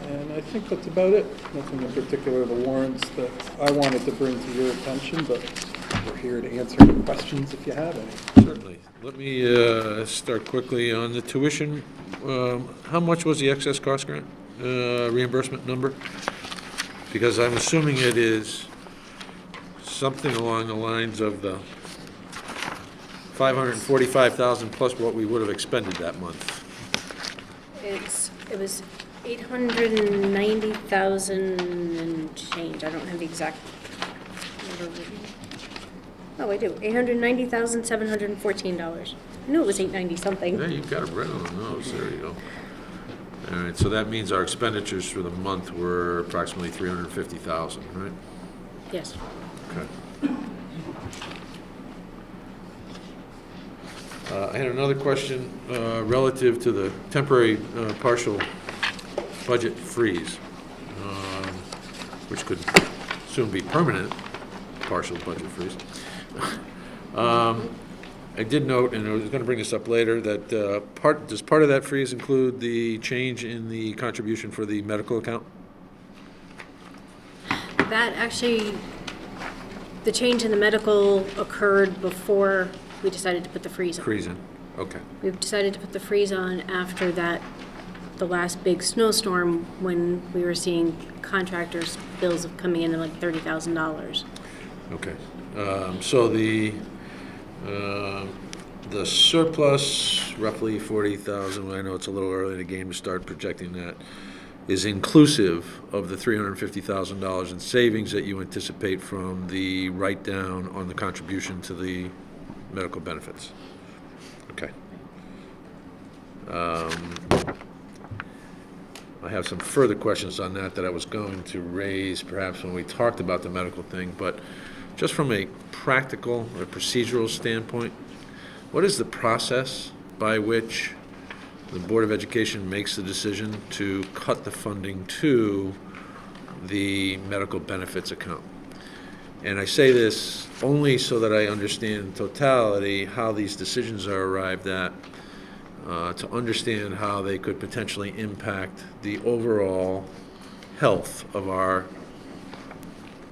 [SPEAKER 12] And I think that's about it. Nothing in particular, the warrants that I wanted to bring to your attention, but we're here to answer any questions if you have any.
[SPEAKER 1] Certainly. Let me start quickly on the tuition. How much was the excess cost grant reimbursement number? Because I'm assuming it is something along the lines of the 545,000 plus what we would have expended that month.
[SPEAKER 13] It was 890,000 and change. I don't have the exact number written. Oh, I do. $890,714. I knew it was 890 something.
[SPEAKER 1] Yeah, you've got it right on the nose. There you go. All right, so that means our expenditures for the month were approximately 350,000, right?
[SPEAKER 13] Yes.
[SPEAKER 1] Okay. I had another question relative to the temporary partial budget freeze, which could soon be permanent partial budget freeze. I did note, and I was going to bring this up later, that does part of that freeze include the change in the contribution for the medical account?
[SPEAKER 13] That actually, the change in the medical occurred before we decided to put the freeze on.
[SPEAKER 1] Freeze in, okay.
[SPEAKER 13] We've decided to put the freeze on after the last big snowstorm, when we were seeing contractors' bills coming in at like $30,000.
[SPEAKER 1] Okay, so the surplus, roughly 40,000, I know it's a little early in the game to start projecting that, is inclusive of the $350,000 in savings that you anticipate from the write-down on the contribution to the medical benefits. Okay. I have some further questions on that I was going to raise perhaps when we talked about the medical thing, but just from a practical or procedural standpoint, what is the process by which the Board of Education makes the decision to cut the funding to the medical benefits account? And I say this only so that I understand in totality how these decisions are arrived at, to understand how they could potentially impact the overall health of our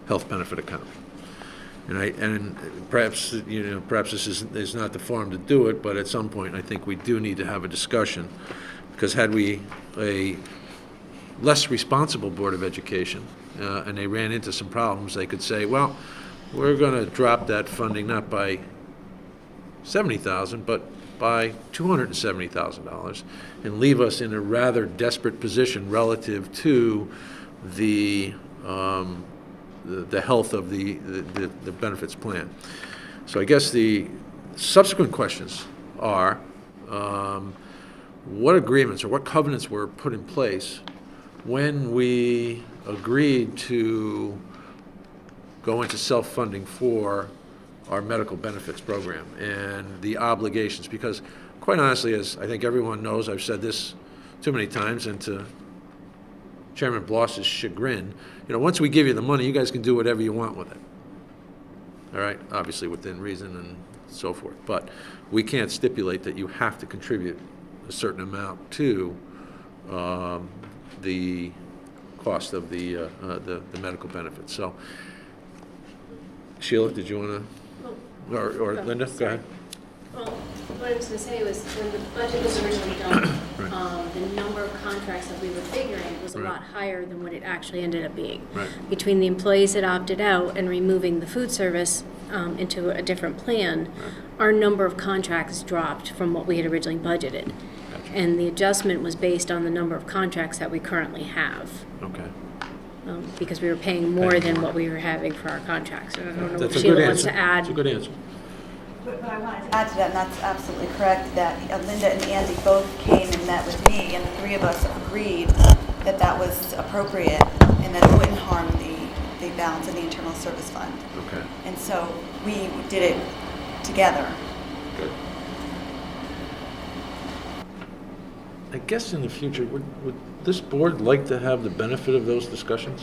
[SPEAKER 1] health benefit account. And perhaps this is not the forum to do it, but at some point I think we do need to have a discussion, because had we a less responsible Board of Education and they ran into some problems, they could say, well, we're going to drop that funding not by $70,000 but by $270,000 and leave us in a rather desperate position relative to the health of the benefits plan. So I guess the subsequent questions are, what agreements or what covenants were put in place when we agreed to go into self-funding for our medical benefits program and the obligations? Because quite honestly, as I think everyone knows, I've said this too many times, and to Chairman Bloss's chagrin, once we give you the money, you guys can do whatever you want with it. All right, obviously within reason and so forth, but we can't stipulate that you have to contribute a certain amount to the cost of the medical benefits. So, Sheila, did you want to, or Linda, go ahead.
[SPEAKER 13] Well, what I was going to say was, when the budget was originally done, the number of contracts that we were figuring was a lot higher than what it actually ended up being. Between the employees that opted out and removing the food service into a different plan, our number of contracts dropped from what we had originally budgeted. And the adjustment was based on the number of contracts that we currently have.
[SPEAKER 1] Okay.
[SPEAKER 13] Because we were paying more than what we were having for our contracts. I don't know
[SPEAKER 1] That's
[SPEAKER 13] what
[SPEAKER 1] a good
[SPEAKER 13] Sheila wants
[SPEAKER 1] answer.
[SPEAKER 13] to add.
[SPEAKER 1] That's a good answer.
[SPEAKER 11] But I wanted to add to that, and that's absolutely correct, that Linda and Andy both came and met with me, and the three of us agreed that that was appropriate and that it wouldn't harm the balance of the internal service fund.
[SPEAKER 1] Okay.
[SPEAKER 11] And so we did it together.
[SPEAKER 1] Good. I guess in the future, would this board like to have the benefit of those discussions?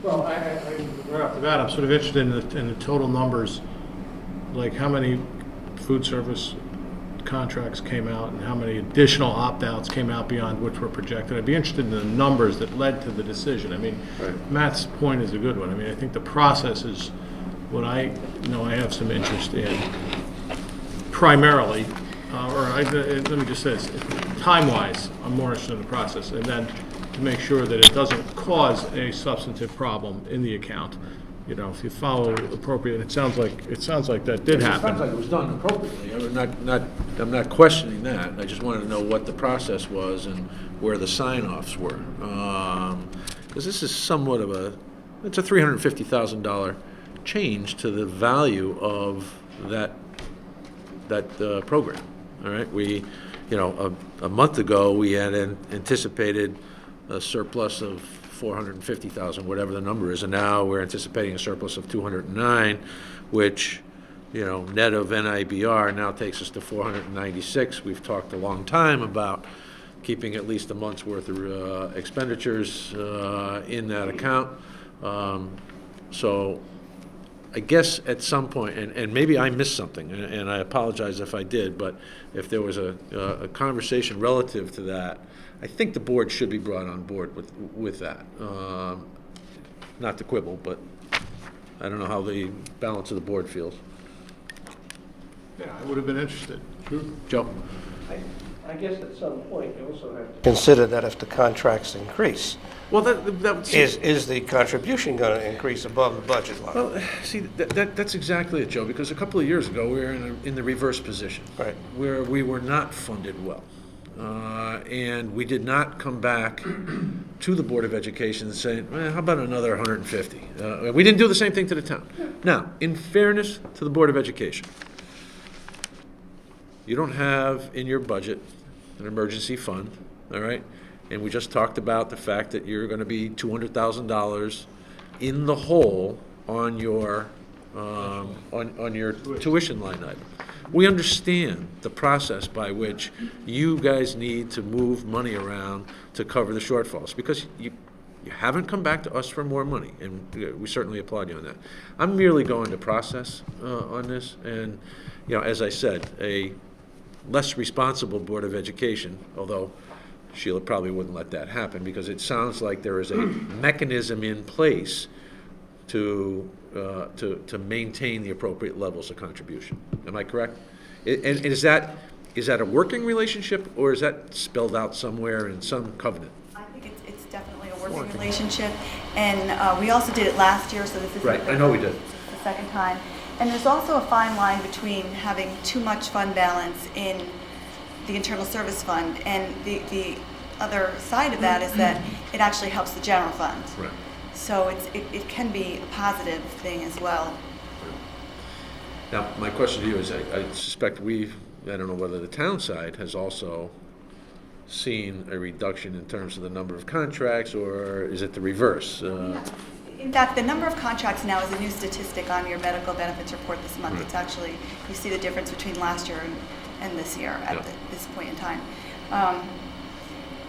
[SPEAKER 4] Well, right off the bat, I'm sort of interested in the total numbers, like how many food service contracts came out and how many additional opt-outs came out beyond which were projected. I'd be interested in the numbers that led to the decision. I mean, Matt's point is a good one. I mean, I think the process is what I have some interest in primarily, let me just say this, time-wise, I'm more interested in the process, and then to make sure that it doesn't cause a substantive problem in the account. You know, if you follow appropriate, it sounds like that did
[SPEAKER 1] It sounds
[SPEAKER 4] happen.
[SPEAKER 1] like it was done appropriately. I'm not questioning that. I just wanted to know what the process was and where the sign-offs were. Because this is somewhat of it's a $350,000 change to the value of that program. All right, a month ago, we had anticipated a surplus of 450,000, whatever the number is, and now we're anticipating a surplus of 209, which, net of NIBR now takes us to 496. We've talked a long time about keeping at least a month's worth of expenditures in that account. So I guess at some point, and maybe I missed something, and I apologize if I did, but if there was a conversation relative to that, I think the board should be brought on board with that. Not to quibble, but I don't know how the balance of the board feels.
[SPEAKER 4] Yeah, I would have been interested.
[SPEAKER 1] Joe?
[SPEAKER 3] I guess at some point, you also have to
[SPEAKER 14] Consider that if the contracts increase,
[SPEAKER 1] Well, that
[SPEAKER 14] is the contribution going to increase above the budget line?
[SPEAKER 1] Well, see, that's exactly it, Joe, because a couple of years ago, we were in the reverse position.
[SPEAKER 14] Right.
[SPEAKER 1] Where we were not funded well. And we did not come back to the Board of Education and say, how about another 150? We didn't do the same thing to the town. Now, in fairness to the Board of Education, you don't have in your budget an emergency fund, all right? And we just talked about the fact that you're going to be $200,000 in the hole on your tuition line item. We understand the process by which you guys need to move money around to cover the shortfalls, because you haven't come back to us for more money, and we certainly applaud you on that. I'm merely going to process on this, and, as I said, a less responsible Board of Education, although Sheila probably wouldn't let that happen, because it sounds like there is a mechanism in place to maintain the appropriate levels of contribution. Am I correct? And is that a working relationship, or is that spelled out somewhere in some covenant?
[SPEAKER 11] I think it's definitely a working relationship, and we also did it last year, so this is
[SPEAKER 1] Right, I know we did.
[SPEAKER 11] the second time. And there's also a fine line between having too much fund balance in the internal service fund, and the other side of that is that it actually helps the general fund.
[SPEAKER 1] Right.
[SPEAKER 11] So it can be a positive thing as well.
[SPEAKER 1] Now, my question to you is, I suspect I don't know whether the town side has also seen a reduction in terms of the number of contracts, or is it the reverse?
[SPEAKER 11] In fact, the number of contracts now is a new statistic on your medical benefits report this month.
[SPEAKER 1] Right.
[SPEAKER 11] It's actually, you see the difference between last year and this year at this point in time.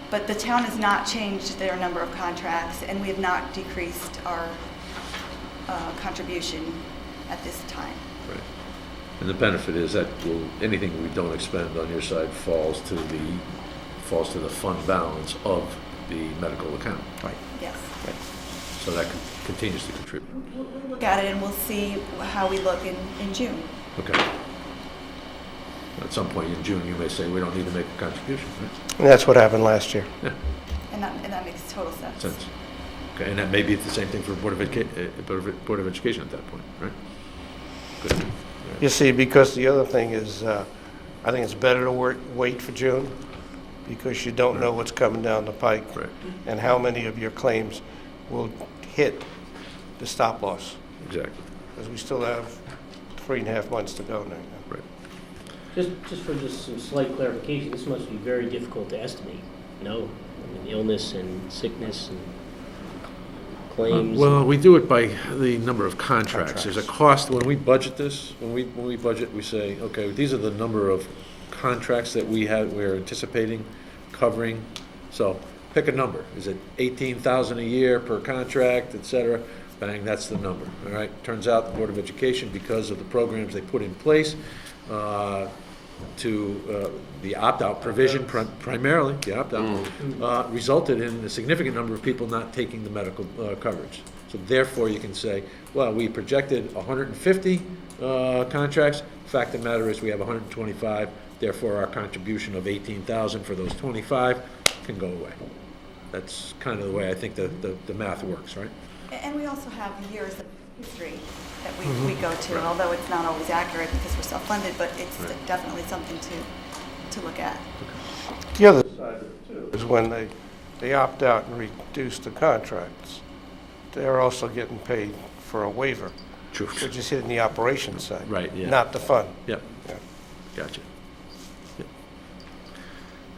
[SPEAKER 11] But the town has not changed their number of contracts, and we have not decreased our contribution at this time.
[SPEAKER 1] Right. And the benefit is that anything we don't expend on your side falls to the fund balance of the medical account.
[SPEAKER 14] Right.
[SPEAKER 11] Yes.
[SPEAKER 1] So that continues to contribute.
[SPEAKER 11] We'll look at it and we'll see how we look in June.
[SPEAKER 1] Okay. At some point in June, you may say, we don't need to make a contribution, right?
[SPEAKER 14] And that's what happened last year.
[SPEAKER 1] Yeah,
[SPEAKER 11] And that makes total sense.
[SPEAKER 1] sense. Okay, and that may be the same thing for Board of Education at that point, right? Good.
[SPEAKER 14] You see, because the other thing is, I think it's better to wait for June, because you don't know what's coming down the pike.
[SPEAKER 1] Right.
[SPEAKER 14] And how many of your claims will hit the stop loss.
[SPEAKER 1] Exactly.
[SPEAKER 14] Because we still have 3.5 months to go now.
[SPEAKER 1] Right.
[SPEAKER 7] Just for some slight clarification, this must be very difficult to estimate, no? I mean, illness and sickness and claims.
[SPEAKER 1] Well, we do it by the number of contracts. There's a cost, when we budget this, when we budget, we say, okay, these are the number of contracts that we're anticipating covering. So pick a number. Is it 18,000 a year per contract, et cetera? Bang, that's the number, all right? Turns out the Board of Education, because of the programs they put in place, the opt-out provision primarily, the opt-out, resulted in a significant number of people not taking the medical coverage. So therefore, you can say, well, we projected 150 contracts. Fact of the matter is, we have 125. Therefore, our contribution of 18,000 for those 25 can go away. That's kind of the way I think the math works, right?
[SPEAKER 11] And we also have years of history that we go to, although it's not always accurate because we're self-funded, but it's definitely something to look at.
[SPEAKER 14] The other side of it too is when they opt out and reduce the contracts, they're also getting paid for a waiver.
[SPEAKER 1] True.
[SPEAKER 14] Which is hitting the operations side.
[SPEAKER 1] Right, yeah.
[SPEAKER 14] Not the fund.
[SPEAKER 1] Yep.
[SPEAKER 14] Yeah.
[SPEAKER 1] Gotcha. Yep.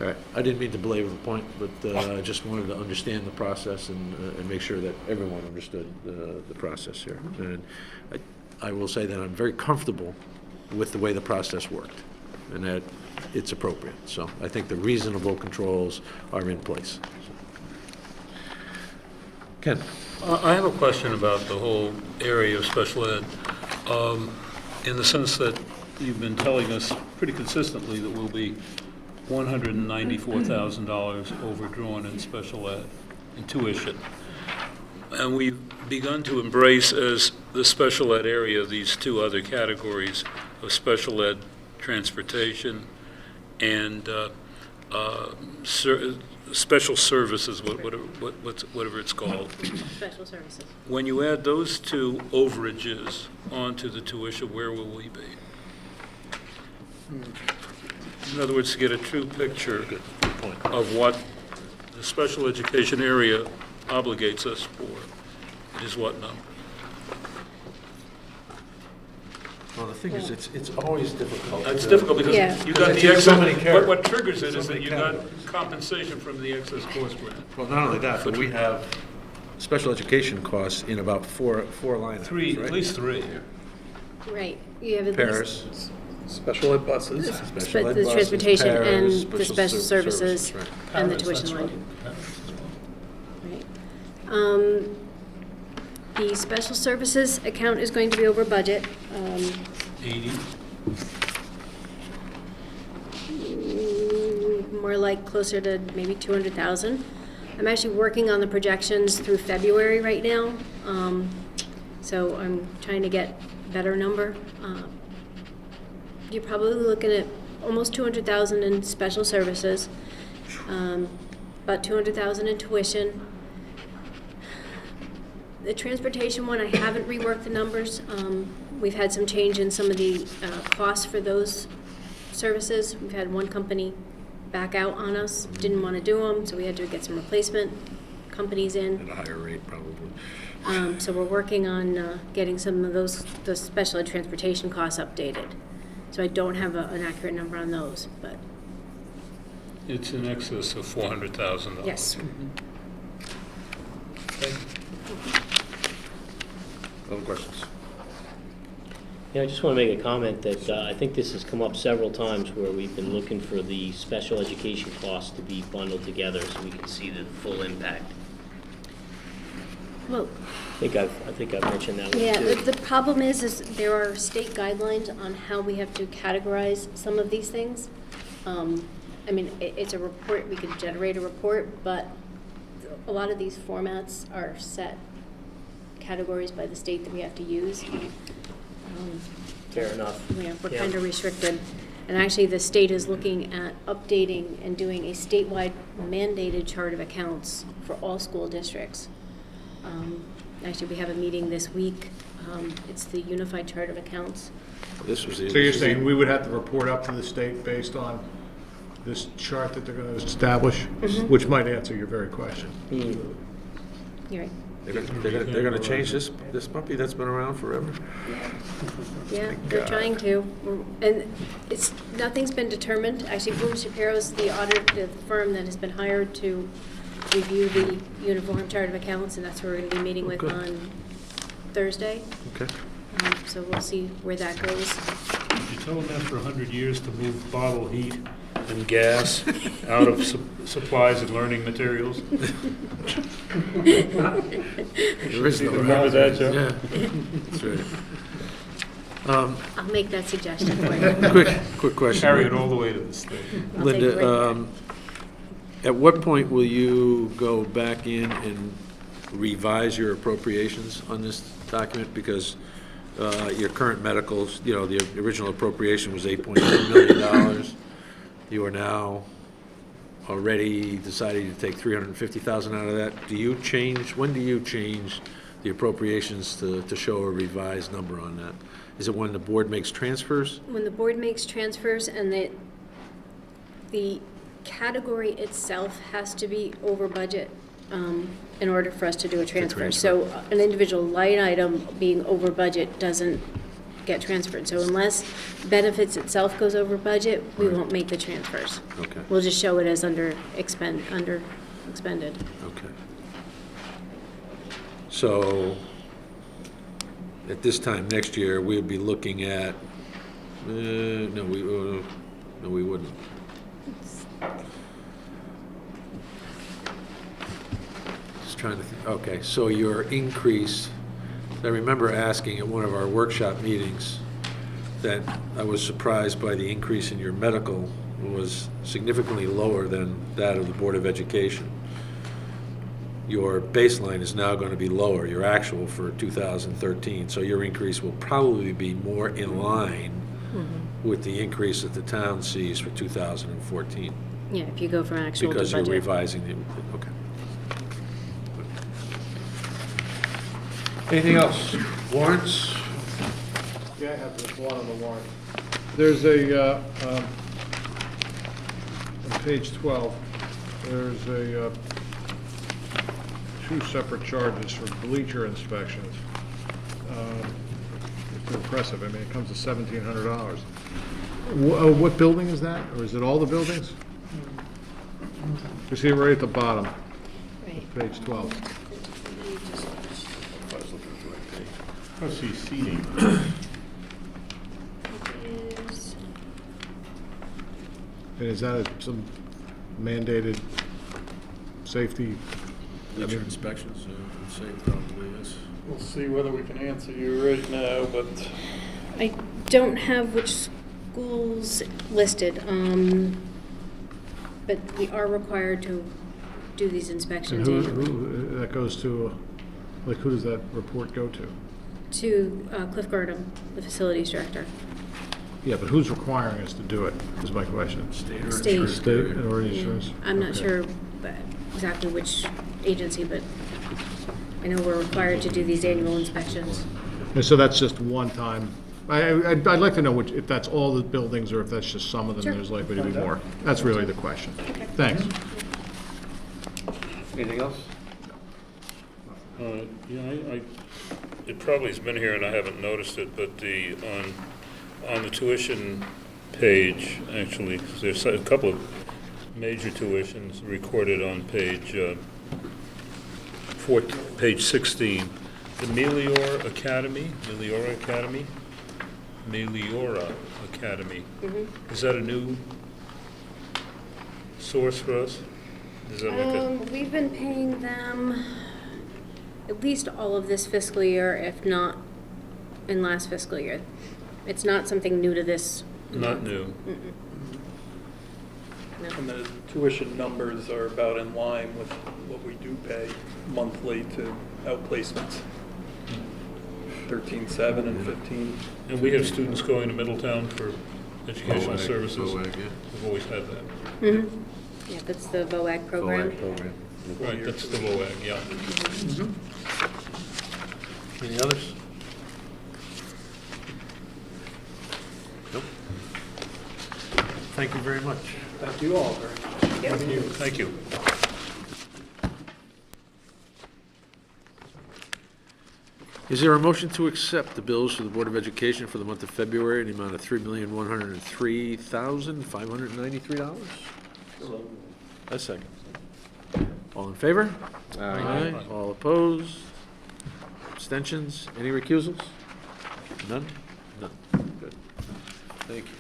[SPEAKER 1] All right, I didn't mean to belabor the point, but I just wanted to understand the process and make sure that everyone understood the process here. And I will say that I'm very comfortable with the way the process worked and that it's appropriate. So I think the reasonable controls are in place. Ken?
[SPEAKER 5] I have a question about the whole area of special ed, in the sense that you've been telling us pretty consistently that we'll be $194,000 overdrawn in special ed, in tuition. And we've begun to embrace as the special ed area these two other categories of special ed transportation and special services, whatever it's called.
[SPEAKER 13] Special services.
[SPEAKER 5] When you add those two overages onto the tuition, where will we be? In other words, to get a true picture of what the special education area obligates us for, it is what number?
[SPEAKER 1] Well, the thing is, it's always difficult.
[SPEAKER 5] It's difficult because
[SPEAKER 13] Yeah.
[SPEAKER 5] you got
[SPEAKER 1] It's
[SPEAKER 5] the
[SPEAKER 1] so
[SPEAKER 5] excess,
[SPEAKER 1] many
[SPEAKER 5] what triggers it
[SPEAKER 1] so
[SPEAKER 5] is that
[SPEAKER 1] many
[SPEAKER 5] you got
[SPEAKER 1] categories.
[SPEAKER 5] compensation from the excess course grant.
[SPEAKER 1] Well, not only that, but we have special education costs in about four line items,
[SPEAKER 5] Three,
[SPEAKER 1] right?
[SPEAKER 5] at least three.
[SPEAKER 13] Right, you have at
[SPEAKER 1] Pairs,
[SPEAKER 13] least
[SPEAKER 12] Special ed buses.
[SPEAKER 1] special ed
[SPEAKER 13] the
[SPEAKER 1] buses,
[SPEAKER 13] transportation
[SPEAKER 1] pairs,
[SPEAKER 13] and the special services
[SPEAKER 1] right.
[SPEAKER 13] and the
[SPEAKER 5] Parents,
[SPEAKER 13] tuition
[SPEAKER 5] that's
[SPEAKER 13] line.
[SPEAKER 5] right.
[SPEAKER 13] Right. The special services account is going to be over budget.
[SPEAKER 5] 80.
[SPEAKER 13] More like closer to maybe 200,000. I'm actually working on the projections through February right now. So I'm trying to get a better number. You're probably looking at almost 200,000 in special services, about 200,000 in tuition. The transportation one, I haven't reworked the numbers. We've had some change in some of the costs for those services. We've had one company back out on us, didn't want to do them, so we had to get some replacement companies in.
[SPEAKER 1] At a higher rate, probably.
[SPEAKER 13] So we're working on getting some of those special ed transportation costs updated. So I don't have an accurate number on those, but
[SPEAKER 5] It's in excess of $400,000.
[SPEAKER 13] yes.
[SPEAKER 1] Other questions?
[SPEAKER 7] Yeah, I just want to make a comment that I think this has come up several times where we've been looking for the special education costs to be bundled together so we can see the full impact.
[SPEAKER 13] Well,
[SPEAKER 7] I think I've mentioned that one
[SPEAKER 13] yeah,
[SPEAKER 7] too.
[SPEAKER 13] the problem is there are state guidelines on how we have to categorize some of these things. I mean, it's a report, we could generate a report, but a lot of these formats are set categories by the state that we have to use.
[SPEAKER 7] Fair enough.
[SPEAKER 13] Yeah, we're
[SPEAKER 7] Yeah.
[SPEAKER 13] kind of restricted. And actually, the state is looking at updating and doing a statewide mandated chart of accounts for all school districts. Actually, we have a meeting this week. It's the Unified Chart of Accounts.
[SPEAKER 1] This was the.
[SPEAKER 4] So you're saying we would have to report up to the state based on this chart that they're going to establish, which might answer your very question.
[SPEAKER 13] You're right.
[SPEAKER 1] They're gonna change this puppy that's been around forever?
[SPEAKER 13] Yeah, they're trying to. And nothing's been determined. Actually, Bloom Shapiro's the firm that has been hired to review the Uniform Chart of Accounts, and that's who we're going to be meeting with
[SPEAKER 1] good.
[SPEAKER 13] on Thursday.
[SPEAKER 1] Okay.
[SPEAKER 13] So we'll see where that goes.
[SPEAKER 5] You tell them after 100 years to move bottle heat and gas out of supplies and learning materials?
[SPEAKER 1] There is no.
[SPEAKER 5] Remember that, Joe?
[SPEAKER 1] Yeah, that's right.
[SPEAKER 13] I'll make that suggestion for you.
[SPEAKER 1] Quick question.
[SPEAKER 9] Carry it all the way to the state.
[SPEAKER 13] I'll take it right
[SPEAKER 1] Linda, at what point will you go back in and revise your appropriations on this document? Because your current medicals, the original appropriation was $8.2 million. You are now already deciding to take $350,000 out of that. When do you change the appropriations to show a revised number on that? Is it when the board makes transfers?
[SPEAKER 13] When the board makes transfers and the category itself has to be over budget in order for us to do a transfer. So an individual line item being over budget doesn't get transferred. So unless benefits itself goes over budget, we won't make the transfers.
[SPEAKER 1] Okay.
[SPEAKER 13] We'll just show it as under expended.
[SPEAKER 1] Okay. So, at this time next year, we'd be looking at, no, we wouldn't. Just trying to think, okay, so your increase, I remember asking at one of our workshop meetings that I was surprised by the increase in your medical was significantly lower than that of the Board of Education. Your baseline is now going to be lower, your actual for 2013, so your increase will probably be more in line with the increase that the town sees for 2014.
[SPEAKER 13] Yeah, if you go from actual to
[SPEAKER 1] Because
[SPEAKER 13] budget.
[SPEAKER 1] you're revising the, okay. Anything else? Warrants?
[SPEAKER 4] Yeah, I have this one on the warrant. There's on page 12, there's two separate charges for bleacher inspections. It's impressive. I mean, it comes to $1,700. What building is that? Or is it all the buildings? You see it right at the bottom,
[SPEAKER 13] Right.
[SPEAKER 4] page 12.
[SPEAKER 9] I see seating.
[SPEAKER 13] Is-
[SPEAKER 4] And is that some mandated safety?
[SPEAKER 1] Bleacher inspections, I'd say probably is.
[SPEAKER 12] We'll see whether we can answer you right now, but
[SPEAKER 13] I don't have which schools listed, but we are required to do these
[SPEAKER 4] And
[SPEAKER 13] inspections
[SPEAKER 4] who,
[SPEAKER 13] annually.
[SPEAKER 4] that goes to, like, who does that report go to?
[SPEAKER 13] To Cliff Gurdon, the facilities director.
[SPEAKER 4] Yeah, but who's requiring us to do it, is my question.
[SPEAKER 1] State or
[SPEAKER 13] State.
[SPEAKER 1] insurance
[SPEAKER 4] State
[SPEAKER 1] carrier.
[SPEAKER 4] or
[SPEAKER 13] Yeah.
[SPEAKER 4] insurance?
[SPEAKER 13] I'm not
[SPEAKER 4] Okay.
[SPEAKER 13] sure exactly which agency, but I know we're required to do these annual inspections.
[SPEAKER 4] And so that's just one time. I'd like to know if that's all the buildings or if that's just some of them,
[SPEAKER 13] Sure.
[SPEAKER 4] there's likely to be more. That's really the question. Thanks.
[SPEAKER 1] Anything else?
[SPEAKER 5] Yeah, it probably has been here and I haven't noticed it, but on the tuition page, actually, there's a couple of major tuitions recorded on page 16. The Meliora Academy. Is that a new source for us? Is that like a?
[SPEAKER 13] We've been paying them at least all of this fiscal year, if not in last fiscal year. It's not something new to this.
[SPEAKER 5] Not new.
[SPEAKER 13] No.
[SPEAKER 12] and the tuition numbers are about in line with what we do pay monthly to outplacements. 13.7 and 15.
[SPEAKER 5] And we have students going to Middletown for educational
[SPEAKER 1] VOAG,
[SPEAKER 5] services.
[SPEAKER 1] VOAG, yeah.
[SPEAKER 5] We've always had that.
[SPEAKER 13] Yeah, that's the VOAG program.
[SPEAKER 1] VOAG program.
[SPEAKER 5] Right, that's the VOAG, yeah.
[SPEAKER 1] Any others? Nope. Thank you very much.
[SPEAKER 12] Thank you all very much.
[SPEAKER 5] Thank you.
[SPEAKER 1] Is there a motion to accept the bills for the Board of Education for the month of February in the amount of $3,103,593? A second. All in favor? Aye. All opposed? Abstentions? Any recusals? None? None. Good. Thank you.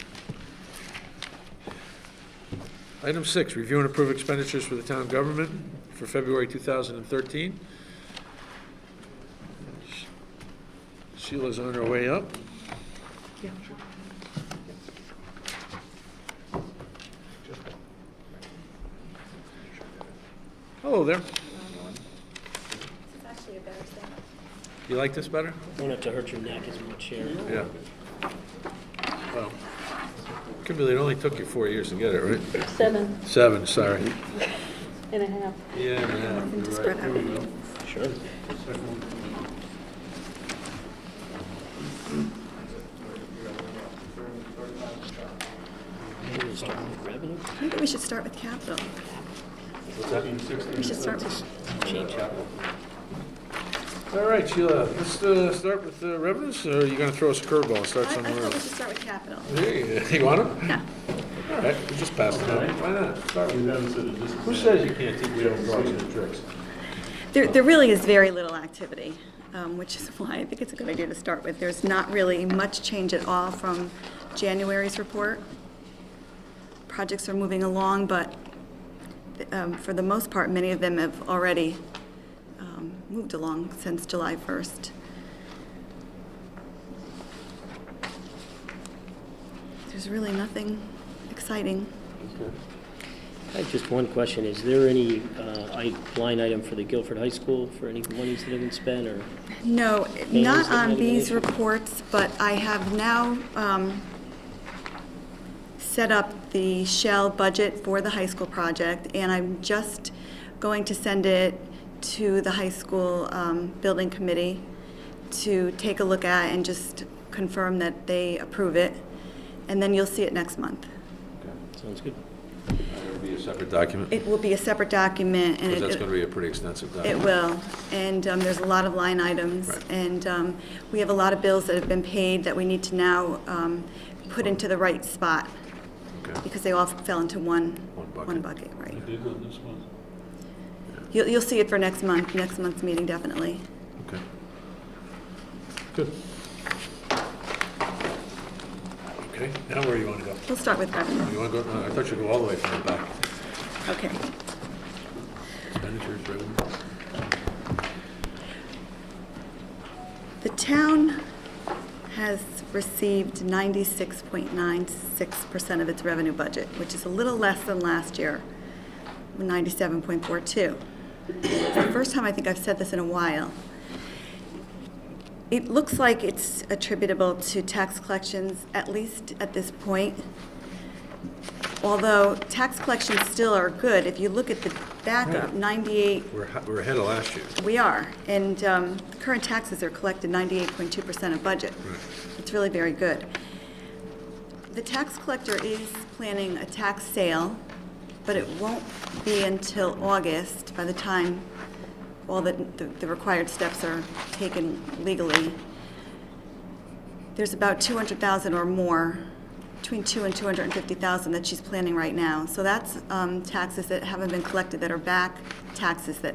[SPEAKER 1] Item 6, review and approve expenditures for the town government for February 2013. Sheila's on her way up. Hello there.
[SPEAKER 11] This is actually a better set.
[SPEAKER 1] You like this better?
[SPEAKER 7] Don't have to hurt your neck as much here.
[SPEAKER 1] Yeah. Well, Kimberly, it only took you 4 years to get it, right?
[SPEAKER 10] 7
[SPEAKER 1] 7, sorry.
[SPEAKER 10] and a half.
[SPEAKER 1] Yeah,
[SPEAKER 11] Nothing to spread out.
[SPEAKER 7] Sure. Maybe we'll start with revenue.
[SPEAKER 11] Maybe we should start with capital. We should start with,
[SPEAKER 7] Change.
[SPEAKER 1] All right, Sheila, let's start with revenues, or are you going to throw us a curveball and start
[SPEAKER 11] I
[SPEAKER 1] somewhere
[SPEAKER 11] thought we
[SPEAKER 1] else?
[SPEAKER 11] should start with capital.
[SPEAKER 1] You want them?
[SPEAKER 11] Yeah.
[SPEAKER 1] All right, we'll just pass it on. Why not? Start with Who says you can't teach little dogs new tricks?
[SPEAKER 11] There really is very little activity, which is why I think it's a good idea to start with. There's not really much change at all from January's report. Projects are moving along, but for the most part, many of them have already moved along since July 1st. There's really nothing exciting.
[SPEAKER 7] I have just one question. Is there any line item for the Guilford High School for any monies that have been spent, or?
[SPEAKER 11] No,
[SPEAKER 7] Payments
[SPEAKER 11] not
[SPEAKER 7] that might
[SPEAKER 11] on
[SPEAKER 7] have been
[SPEAKER 11] these
[SPEAKER 7] issued?
[SPEAKER 11] reports, but I have now set up the shell budget for the high school project, and I'm just going to send it to the high school building committee to take a look at and just confirm that they approve it, and then you'll see it next month.
[SPEAKER 7] Sounds good.
[SPEAKER 1] It'll be a separate document?
[SPEAKER 11] It will be a separate document, and
[SPEAKER 1] Because that's going to be a pretty extensive
[SPEAKER 11] it
[SPEAKER 1] document.
[SPEAKER 11] will, and there's a lot of line items,
[SPEAKER 1] Right.
[SPEAKER 11] and we have a lot of bills that have been paid that we need to now put into the right spot,
[SPEAKER 1] Okay.
[SPEAKER 11] because they all fell into one
[SPEAKER 1] bucket.
[SPEAKER 11] bucket, right?
[SPEAKER 1] Did on this one?
[SPEAKER 11] You'll see it for next month's meeting, definitely.
[SPEAKER 1] Okay. Good. Okay, now where do you want to go?
[SPEAKER 11] We'll start with revenue.
[SPEAKER 1] You want to go, I thought you'd go all the way from the back.
[SPEAKER 11] Okay.
[SPEAKER 1] Expenditures, revenue.
[SPEAKER 11] The town has received 96.96% of its revenue budget, which is a little less than last year, 97.42. It's the first time I think I've said this in a while. It looks like it's attributable to tax collections, at least at this point. Although tax collections still are good, if you look at the backup, 98,
[SPEAKER 1] We're ahead of last year.
[SPEAKER 11] we are, and current taxes are collected 98.2% of budget. It's really very good. The tax collector is planning a tax sale, but it won't be until August, by the time all the required steps are taken legally. There's about 200,000 or more, between 2 and 250,000 that she's planning right now. So that's taxes that haven't been collected, that are back taxes that,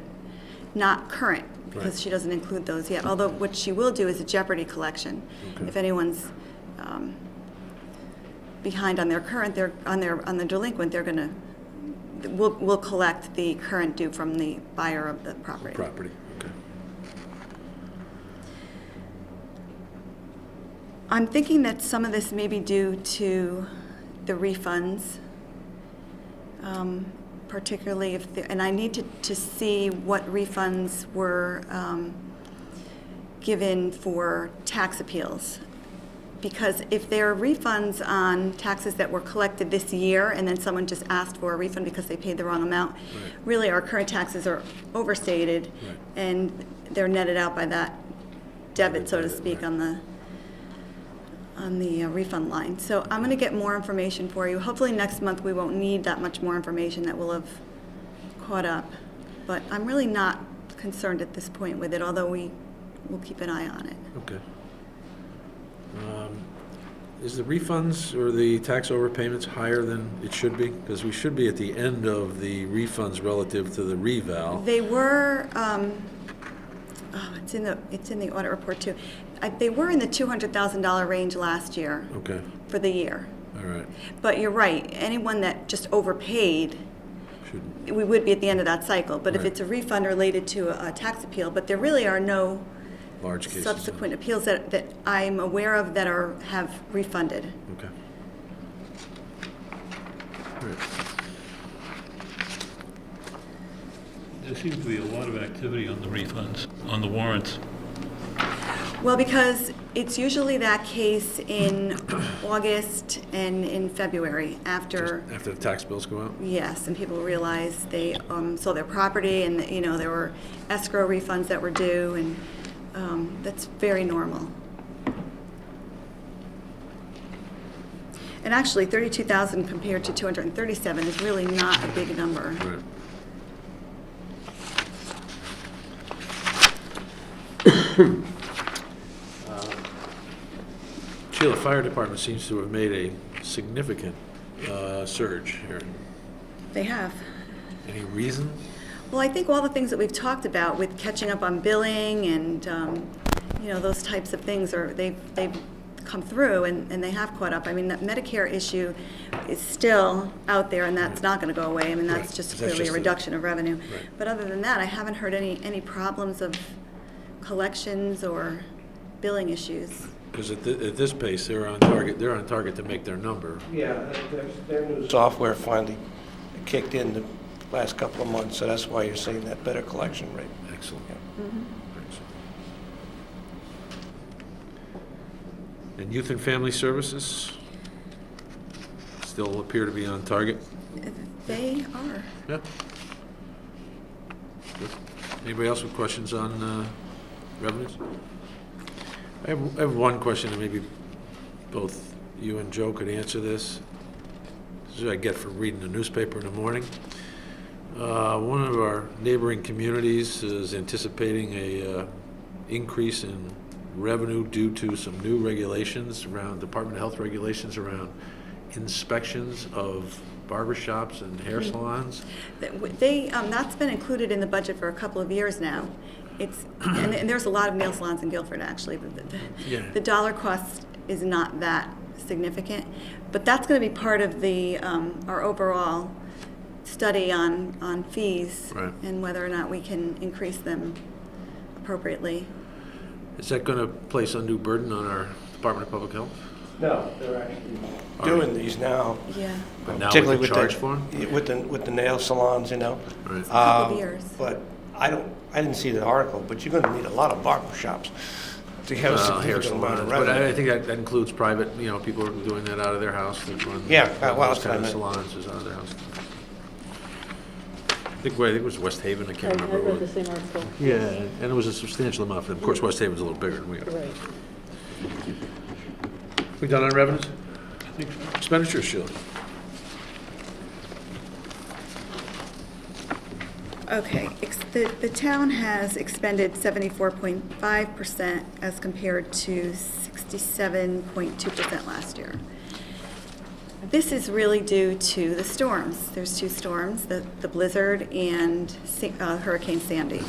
[SPEAKER 11] not current, because
[SPEAKER 1] Right.
[SPEAKER 11] she doesn't include those yet. Although what she will do is a jeopardy collection.
[SPEAKER 1] Okay.
[SPEAKER 11] If anyone's behind on their current, on the delinquent, they're gonna, we'll collect the current due from the buyer of the property.
[SPEAKER 1] Property, okay.
[SPEAKER 11] I'm thinking that some of this may be due to the refunds, particularly if, and I need to see what refunds were given for tax appeals. Because if there are refunds on taxes that were collected this year, and then someone just asked for a refund because they paid the wrong amount, really our current taxes are overstated, and they're netted out by that debit, so to speak, on the refund line. So I'm going to get more information for you. Hopefully next month we won't need that much more information, that will have caught up. But I'm really not concerned at this point with it, although we will keep an eye on it.
[SPEAKER 1] Okay. Is the refunds or the tax overpayments higher than it should be? Because we should be at the end of the refunds relative to the reval.
[SPEAKER 11] They were, it's in the audit report too. They were in the $200,000 range last year
[SPEAKER 1] Okay,
[SPEAKER 11] for the year.
[SPEAKER 1] all right.
[SPEAKER 11] But you're right, anyone that just overpaid, we would be at the end of that cycle. But if
[SPEAKER 1] Right.
[SPEAKER 11] it's a refund related to a tax appeal, but there really are no
[SPEAKER 1] Large cases.
[SPEAKER 11] subsequent appeals that I'm aware of that have refunded.
[SPEAKER 1] Okay. All right.
[SPEAKER 9] There seems to be a lot of activity on the refunds, on the warrants.
[SPEAKER 11] Well, because it's usually that case in August and in February after.
[SPEAKER 1] Just after the tax bills go out?
[SPEAKER 11] Yes, and people realize they sold their property and, you know, there were escrow refunds that were due, and that's very normal. And actually, 32,000 compared to 237 is really not a big number.
[SPEAKER 1] Right. Sheila, fire department seems to have made a significant surge here.
[SPEAKER 11] They have.
[SPEAKER 1] Any reason?
[SPEAKER 11] Well, I think all the things that we've talked about with catching up on billing and, you know, those types of things they've come through and they have caught up. I mean, that Medicare issue is still out there and that's not going to go away. I mean, that's
[SPEAKER 1] Right.
[SPEAKER 11] just
[SPEAKER 1] That's
[SPEAKER 11] clearly
[SPEAKER 1] just
[SPEAKER 11] a reduction of revenue.
[SPEAKER 1] Right.
[SPEAKER 11] But other than that, I haven't heard any problems of collections or billing issues.
[SPEAKER 1] Because at this pace, they're on target to make their number.
[SPEAKER 14] Yeah, their new software finally kicked in the last couple of months, so that's why you're seeing that better collection rate.
[SPEAKER 1] Excellent.
[SPEAKER 11] Mm-hmm.
[SPEAKER 1] Excellent. And youth and family services still appear to be on target?
[SPEAKER 11] They are.
[SPEAKER 1] Yeah. Good. Anybody else with questions on revenues? I have one question, and maybe both you and Joe could answer this. This is what I get for reading the newspaper in the morning. One of our neighboring communities is anticipating a increase in revenue due to some new regulations around Department of Health regulations around inspections of barbershops and hair salons.
[SPEAKER 11] That's been included in the budget for a couple of years now. And there's a lot of nail salons in Guilford, actually, but the dollar cost is not that significant. But that's going to be part of our overall study on fees and whether or not we can increase them appropriately.
[SPEAKER 1] Is that going to place undue burden on our Department of Public Health?
[SPEAKER 14] No, they're actually doing these now.
[SPEAKER 11] Yeah.
[SPEAKER 1] But now
[SPEAKER 14] Particularly
[SPEAKER 1] with the charge for them?
[SPEAKER 14] With the nail salons, you know.
[SPEAKER 1] Right.
[SPEAKER 11] A couple of years.
[SPEAKER 14] But I didn't see the article, but you're going to need a lot of barber shops to have a
[SPEAKER 1] Hair
[SPEAKER 14] significant amount of
[SPEAKER 1] salons, but
[SPEAKER 14] revenue.
[SPEAKER 1] I think that includes private, you know, people are doing that out of their house. That run
[SPEAKER 14] Yeah, well,
[SPEAKER 1] those kind of
[SPEAKER 14] I meant.
[SPEAKER 1] salons is out of their house. I think it was West Haven, I can't
[SPEAKER 10] I
[SPEAKER 1] remember.
[SPEAKER 10] read the
[SPEAKER 1] what-
[SPEAKER 10] same article.
[SPEAKER 1] Yeah, and it was a substantial amount for them. Of course, West Haven's a little bigger than we are.
[SPEAKER 10] Right.
[SPEAKER 1] We done on revenues? Expenditures, Sheila?
[SPEAKER 11] Okay, the town has expended 74.5% as compared to 67.2% last year. This is really due to the storms. There's two storms, the blizzard and Hurricane Sandy.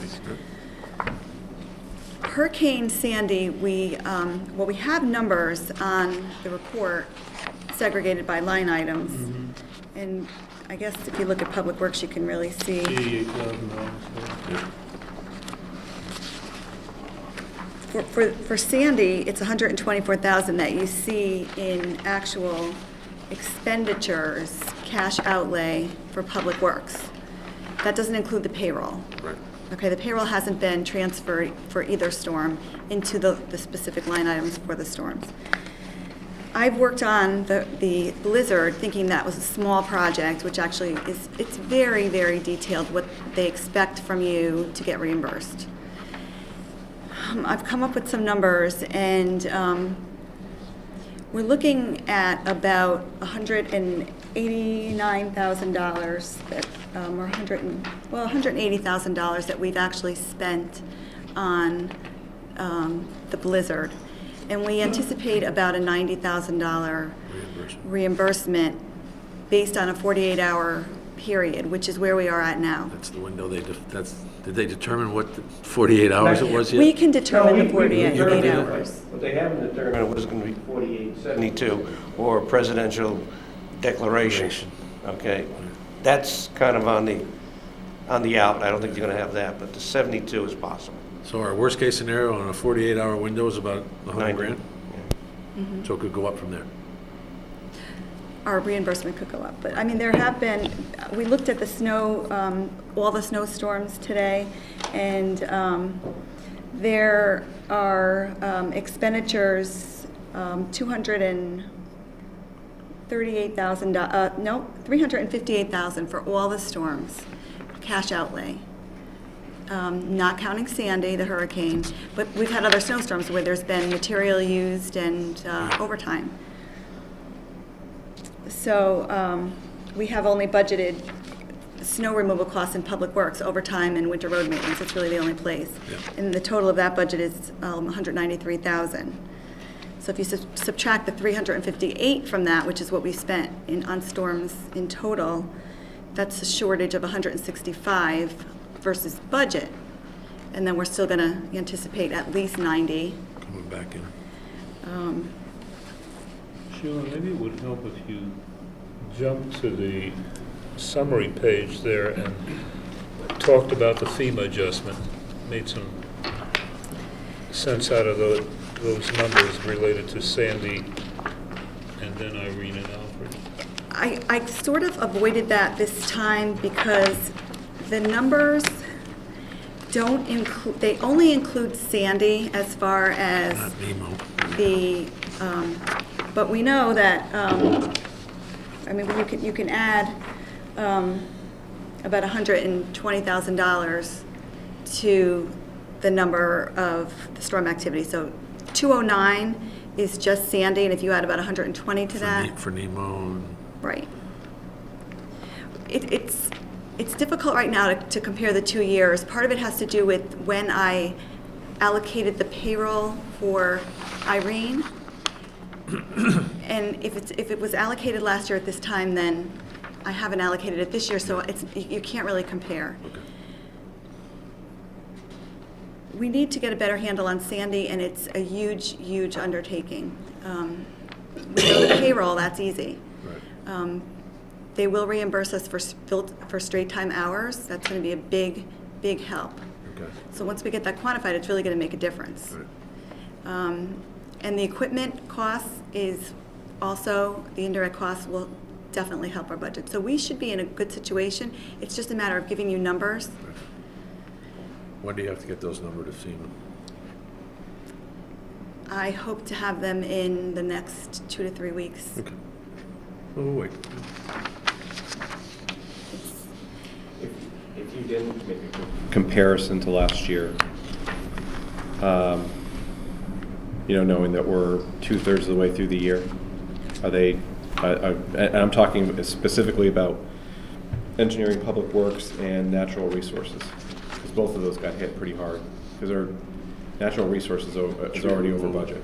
[SPEAKER 11] Hurricane Sandy, we have numbers on the report segregated by line items. And I guess if you look at Public Works, you can really see. For Sandy, it's 124,000 that you see in actual expenditures, cash outlay for Public Works. That doesn't include the payroll.
[SPEAKER 1] Right.
[SPEAKER 11] Okay, the payroll hasn't been transferred for either storm into the specific line items for the storms. I've worked on the blizzard thinking that was a small project, which actually it's very, very detailed what they expect from you to get reimbursed. I've come up with some numbers and we're looking at about $189,000 that, or $180,000 that we've actually spent on the blizzard. And we anticipate about a $90,000 reimbursement based on a 48-hour period, which is where we are at now.
[SPEAKER 1] That's the window did they determine what the 48 hours it was yet?
[SPEAKER 11] We can determine the
[SPEAKER 14] We
[SPEAKER 11] 48
[SPEAKER 14] determined it,
[SPEAKER 11] hours.
[SPEAKER 14] But they haven't determined it was going to be 4872 or presidential declaration. Okay, that's kind of on the out. I don't think you're going to have that, but the 72 is possible.
[SPEAKER 1] So our worst-case scenario on a 48-hour window is about 100
[SPEAKER 14] 90.
[SPEAKER 1] grand? So it could go up from there.
[SPEAKER 11] Our reimbursement could go up. But, I mean, there have been, we looked at the snow, all the snowstorms today, and there are expenditures, $358,000 for all the storms, cash outlay. Not counting Sandy, the hurricane, but we've had other snowstorms where there's been material used and overtime. So we have only budgeted snow removal costs in Public Works, overtime, and winter road maintenance. It's really the only place.
[SPEAKER 1] Yeah.
[SPEAKER 11] And the total of that budget is $193,000. So if you subtract the 358 from that, which is what we spent on storms in total, that's a shortage of 165 versus budget. And then we're still going to anticipate at least 90.
[SPEAKER 1] Coming back in.
[SPEAKER 5] Sheila, maybe it would help if you jump to the summary page there and talked about the FEMA adjustment, made some sense out of those numbers related to Sandy and then Irene and Alfred.
[SPEAKER 11] I sort of avoided that this time because the numbers don't include, they only include Sandy as far as
[SPEAKER 1] Not Nemo.
[SPEAKER 11] the, but we know that, I mean, you can add about $120,000 to the number of the storm activity. So 209 is just Sandy, and if you add about 120 to that.
[SPEAKER 1] For Nemo.
[SPEAKER 11] Right. It's difficult right now to compare the 2 years. Part of it has to do with when I allocated the payroll for Irene. And if it was allocated last year at this time, then I haven't allocated it this year, so you can't really compare.
[SPEAKER 1] Okay.
[SPEAKER 11] We need to get a better handle on Sandy, and it's a huge, huge undertaking. We know the payroll, that's easy.
[SPEAKER 1] Right.
[SPEAKER 11] They will reimburse us for straight time hours. That's going to be a big, big help.
[SPEAKER 1] Okay.
[SPEAKER 11] So once we get that quantified, it's really going to make a difference.
[SPEAKER 1] Right.
[SPEAKER 11] And the equipment costs is also, the indirect costs will definitely help our budget. So we should be in a good situation. It's just a matter of giving you numbers.
[SPEAKER 1] Right. When do you have to get those numbers to FEMA?
[SPEAKER 11] I hope to have them in the next 2 to 3 weeks.
[SPEAKER 1] Okay. Oh, wait.
[SPEAKER 8] If you didn't make a comparison to last year, knowing that we're 2/3 of the way through the year, are they, and I'm talking specifically about engineering, public works, and natural resources, because both of those got hit pretty hard, because our natural resources is already over budget.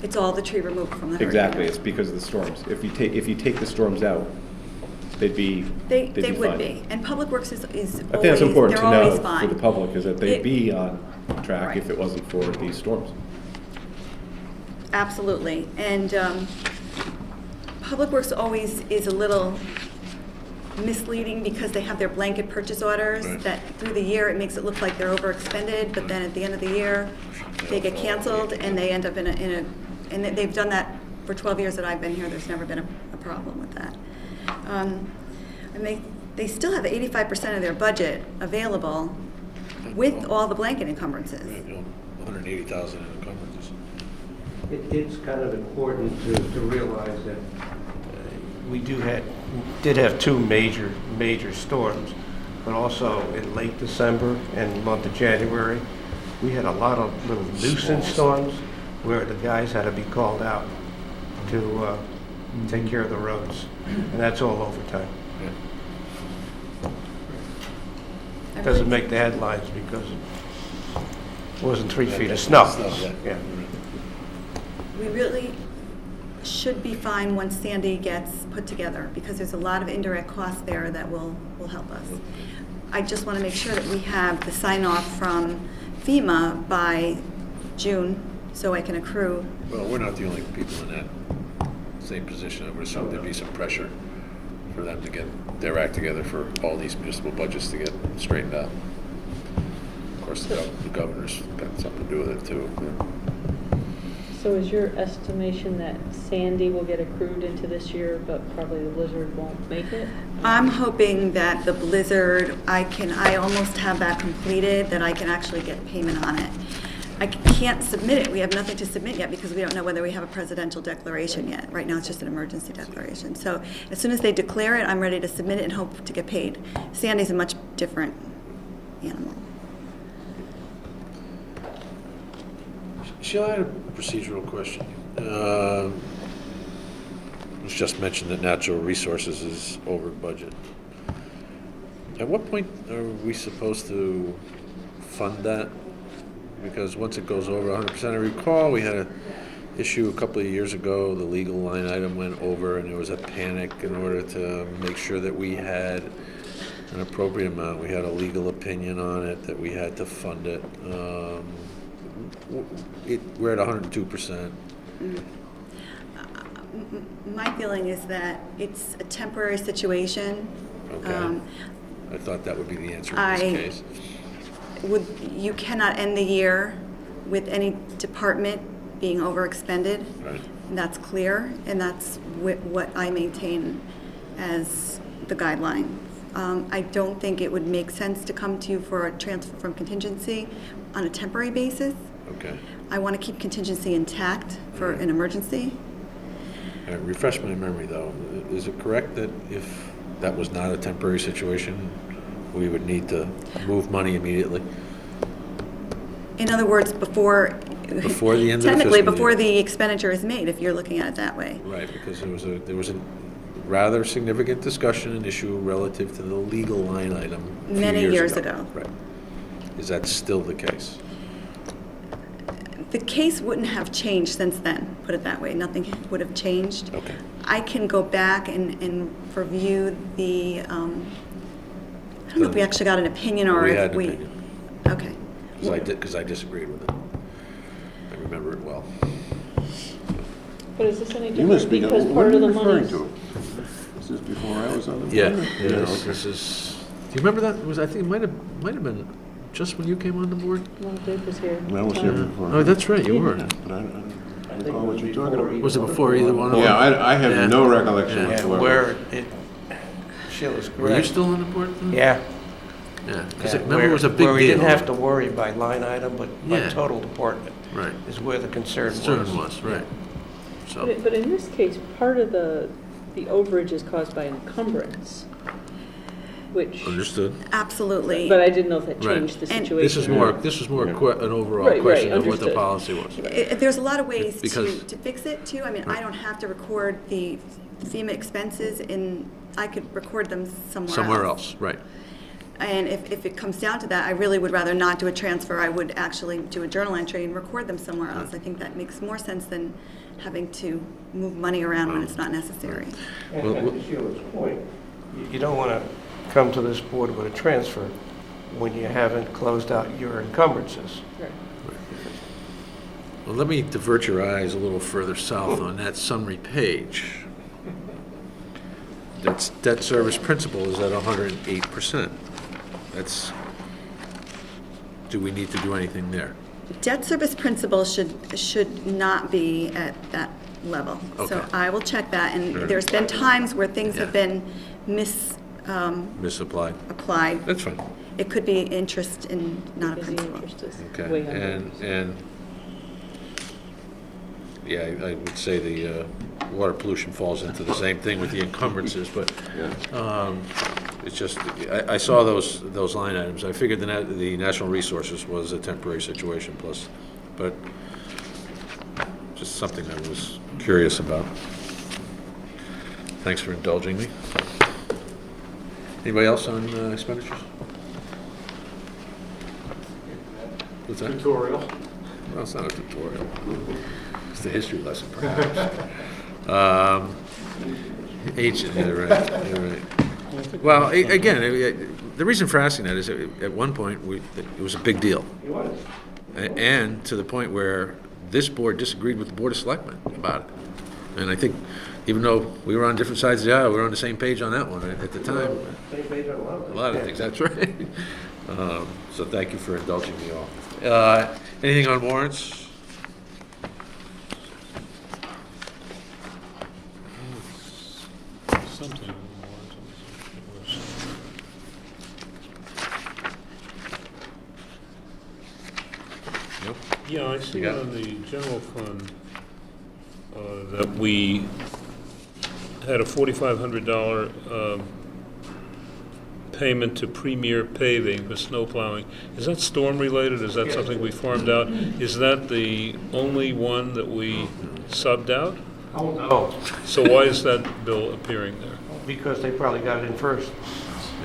[SPEAKER 11] It's all the tree removal from the hurricane.
[SPEAKER 8] Exactly, it's because of the storms. If you take the storms out, they'd be
[SPEAKER 11] They
[SPEAKER 8] fine.
[SPEAKER 11] would be. And Public Works is always,
[SPEAKER 8] I think that's important to
[SPEAKER 11] they're always
[SPEAKER 8] know
[SPEAKER 11] fine.
[SPEAKER 8] for the public, is that they'd
[SPEAKER 11] It-
[SPEAKER 8] be on track
[SPEAKER 11] Right.
[SPEAKER 8] if it wasn't for these storms.
[SPEAKER 11] Absolutely. And Public Works always is a little misleading because they have their blanket purchase orders
[SPEAKER 1] Right.
[SPEAKER 11] that through the year it makes it look like they're overexpended, but then at the end of the year, they get canceled and they end up in a and they've done that for 12 years that I've been here. There's never been a problem with that. And they still have 85% of their budget available with all the blanket encumbrances.
[SPEAKER 1] 180,000 in encumbrances.
[SPEAKER 14] It's kind of important to realize that we did have two major storms, but also in late December and the month of January, we had a lot of little nuisance storms where the guys had to be called out to take care of the roads, and that's all overtime. It doesn't make the headlines because it wasn't 3 feet of snow. Yeah.
[SPEAKER 11] We really should be fine once Sandy gets put together, because there's a lot of indirect costs there that will help us. I just want to make sure that we have the sign-off from FEMA by June, so I can accrue.
[SPEAKER 1] Well, we're not the only people in that same position. I would assume there'd be some pressure for them to get their act together for all these municipal budgets to get straightened out. Of course, the governor's got something to do with it too.
[SPEAKER 10] So is your estimation that Sandy will get accrued into this year, but probably the blizzard won't make it?
[SPEAKER 11] I'm hoping that the blizzard, I almost have that completed, that I can actually get payment on it. I can't submit it. We have nothing to submit yet because we don't know whether we have a presidential declaration yet. Right now, it's just an emergency declaration. So as soon as they declare it, I'm ready to submit it and hope to get paid. Sandy's a much different animal.
[SPEAKER 1] Sheila, I had a procedural question. It was just mentioned that natural resources is over budget. At what point are we supposed to fund that? Because once it goes over 100%, I recall we had an issue a couple of years ago, the legal line item went over and there was a panic in order to make sure that we had an appropriate amount. We had a legal opinion on it, that we had to fund it. We're at 102%.
[SPEAKER 11] My feeling is that it's a temporary situation.
[SPEAKER 1] Okay. I thought that would be the answer in this case.
[SPEAKER 11] You cannot end the year with any department being overexpended.
[SPEAKER 1] Right.
[SPEAKER 11] That's clear, and that's what I maintain as the guideline. I don't think it would make sense to come to you for a transfer from contingency on a temporary basis.
[SPEAKER 1] Okay.
[SPEAKER 11] I want to keep contingency intact for an emergency.
[SPEAKER 1] Refresh my memory, though. Is it correct that if that was not a temporary situation, we would need to move money immediately?
[SPEAKER 11] In other words, before
[SPEAKER 1] the end of the fiscal year?
[SPEAKER 11] technically, before the expenditure is made, if you're looking at it that way.
[SPEAKER 1] Right, because there was a rather significant discussion and issue relative to the legal line item a few
[SPEAKER 11] Many years ago.
[SPEAKER 1] Right. Is that still the case?
[SPEAKER 11] The case wouldn't have changed since then, put it that way. Nothing would have changed.
[SPEAKER 1] Okay.
[SPEAKER 11] I can go back and review the, I don't know if we actually got an opinion or
[SPEAKER 1] We
[SPEAKER 11] if
[SPEAKER 1] had an
[SPEAKER 11] we.
[SPEAKER 1] opinion.
[SPEAKER 11] Okay.
[SPEAKER 1] Because I disagreed with it. I remember it well.
[SPEAKER 10] But is this any
[SPEAKER 6] You must
[SPEAKER 10] different
[SPEAKER 6] be,
[SPEAKER 10] because
[SPEAKER 6] what
[SPEAKER 10] part
[SPEAKER 6] are
[SPEAKER 10] of
[SPEAKER 6] you
[SPEAKER 10] the
[SPEAKER 6] referring
[SPEAKER 10] money?
[SPEAKER 6] to? Is this before I was on the board?
[SPEAKER 1] Yeah,
[SPEAKER 6] okay.
[SPEAKER 1] this is, do you remember that? I think it might have been just when you came on the board?
[SPEAKER 10] Well, Dave was here.
[SPEAKER 6] I was here before.
[SPEAKER 1] Oh, that's right, you were.
[SPEAKER 6] But I don't recall what you're talking about.
[SPEAKER 1] Was it before either one of them?
[SPEAKER 6] Yeah, I have
[SPEAKER 1] Yeah.
[SPEAKER 6] no recollection
[SPEAKER 1] Yeah.
[SPEAKER 14] And
[SPEAKER 6] whatsoever.
[SPEAKER 14] where it, Sheila's correct.
[SPEAKER 1] Were you still on the board then?
[SPEAKER 14] Yeah.
[SPEAKER 1] Yeah, because
[SPEAKER 14] Yeah,
[SPEAKER 1] remember it was a big deal.
[SPEAKER 14] Where we didn't have to worry by line item, but by
[SPEAKER 1] Yeah.
[SPEAKER 14] total department.
[SPEAKER 1] Right.
[SPEAKER 14] Is where the concern was.
[SPEAKER 1] Concern was, right. So,
[SPEAKER 10] But in this case, part of the overage is caused by encumbrance, which,
[SPEAKER 1] understood.
[SPEAKER 11] Absolutely.
[SPEAKER 10] but I didn't know if that
[SPEAKER 1] Right.
[SPEAKER 10] changed the
[SPEAKER 11] And-
[SPEAKER 10] situation.
[SPEAKER 1] This was more an overall
[SPEAKER 10] Right, right,
[SPEAKER 1] question of what the
[SPEAKER 10] understood.
[SPEAKER 1] policy was.
[SPEAKER 11] There's a lot of ways
[SPEAKER 1] Because-
[SPEAKER 11] to fix it too. I mean, I don't have to record the FEMA expenses I could record them
[SPEAKER 1] Somewhere else, right.
[SPEAKER 11] And if it comes down to that, I really would rather not do a transfer. I would actually do a journal entry and record them somewhere else. I think that makes more sense than having to move money around when it's not necessary.
[SPEAKER 14] And to Sheila's point, you don't want to come to this board with a transfer when you haven't closed out your encumbrances.
[SPEAKER 10] Right.
[SPEAKER 1] Well, let me divert your eyes a little further south on that summary page. That's debt service principal is at 108%. Do we need to do anything there?
[SPEAKER 11] Debt service principal should not be at that level. So
[SPEAKER 1] Okay.
[SPEAKER 11] I will check that, and
[SPEAKER 1] Sure.
[SPEAKER 11] there's been times where things have
[SPEAKER 1] Yeah.
[SPEAKER 11] been misapplied.
[SPEAKER 1] Misapplied? That's fine.
[SPEAKER 11] It could be interest and not a
[SPEAKER 10] Because the
[SPEAKER 11] principal.
[SPEAKER 10] interest is
[SPEAKER 1] Okay,
[SPEAKER 10] way under.
[SPEAKER 1] and, yeah, I would say the water pollution falls into the same thing with the encumbrances, but it's just, I saw those line items. I figured the natural resources was a temporary situation plus, but just something I was curious about. Thanks for indulging me. Anybody else on expenditures? What's that?
[SPEAKER 4] Tutorial.
[SPEAKER 1] Well, it's not a tutorial. It's the history lesson, perhaps. You're right. Well, again, the reason for asking that is at one point, it was a big deal.
[SPEAKER 14] It was.
[SPEAKER 1] And to the point where this board disagreed with the Board of Selectmen about it. And I think, even though we were on different sides of the aisle, we were on the same page on that one at the time.
[SPEAKER 14] Same page on a lot of
[SPEAKER 1] A lot of things, that's right. So thank you for indulging me all. Anything on warrants?
[SPEAKER 9] Something.
[SPEAKER 1] Nope.
[SPEAKER 5] Yeah, I see
[SPEAKER 1] You got it?
[SPEAKER 5] on the general fund that we had a $4,500 payment to Premier Paving for snow plowing. Is that storm-related? Is that something we farmed out? Is that the only one that we subbed out?
[SPEAKER 14] Oh, no,
[SPEAKER 5] So why is that bill appearing there?
[SPEAKER 14] because they probably got it in first.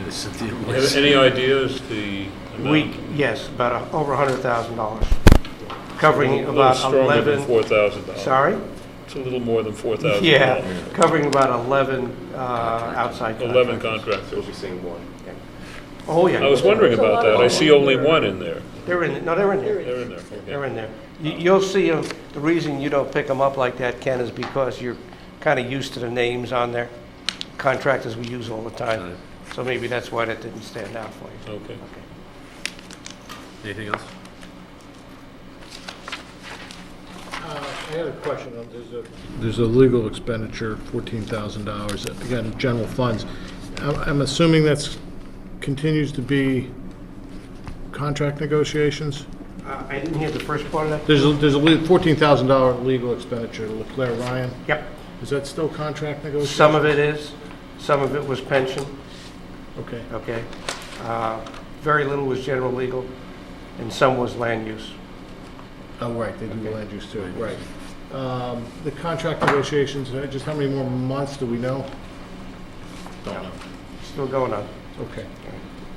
[SPEAKER 5] Have any idea as to the amount?
[SPEAKER 14] Yes, about over $100,000, covering
[SPEAKER 5] A little
[SPEAKER 14] about
[SPEAKER 5] stronger than
[SPEAKER 14] 11.
[SPEAKER 5] $4,000.
[SPEAKER 14] Sorry?
[SPEAKER 5] It's a little more than $4,000.
[SPEAKER 14] Yeah, covering about 11 outside
[SPEAKER 5] 11
[SPEAKER 14] contractors.
[SPEAKER 5] contractors.
[SPEAKER 8] We'll be seeing one.
[SPEAKER 14] Oh, yeah.
[SPEAKER 5] I was wondering about that. I see only one in there.
[SPEAKER 14] They're in, no, they're in there.
[SPEAKER 5] They're in there, okay.
[SPEAKER 14] They're in there. You'll see, the reason you don't pick them up like that, Ken, is because you're kind of used to the names on there. Contractors we use all the time. So maybe that's why that didn't stand out for you.
[SPEAKER 5] Okay.
[SPEAKER 1] Anything else?
[SPEAKER 4] I had a question. There's a legal expenditure, $14,000, again, general funds. I'm assuming that's continues to be contract negotiations?
[SPEAKER 14] I didn't hear the first part of that.
[SPEAKER 4] There's a $14,000 legal expenditure to Leclerc Ryan.
[SPEAKER 14] Yep.
[SPEAKER 4] Is that still contract negotiations?
[SPEAKER 14] Some of it is, some of it was pension,
[SPEAKER 4] Okay.
[SPEAKER 14] okay? Very little was general legal, and some was land use.
[SPEAKER 4] Oh, right, they do land use too, right. The contract negotiations, just how many more months do we know? Don't know.
[SPEAKER 14] Still going on.
[SPEAKER 4] Okay.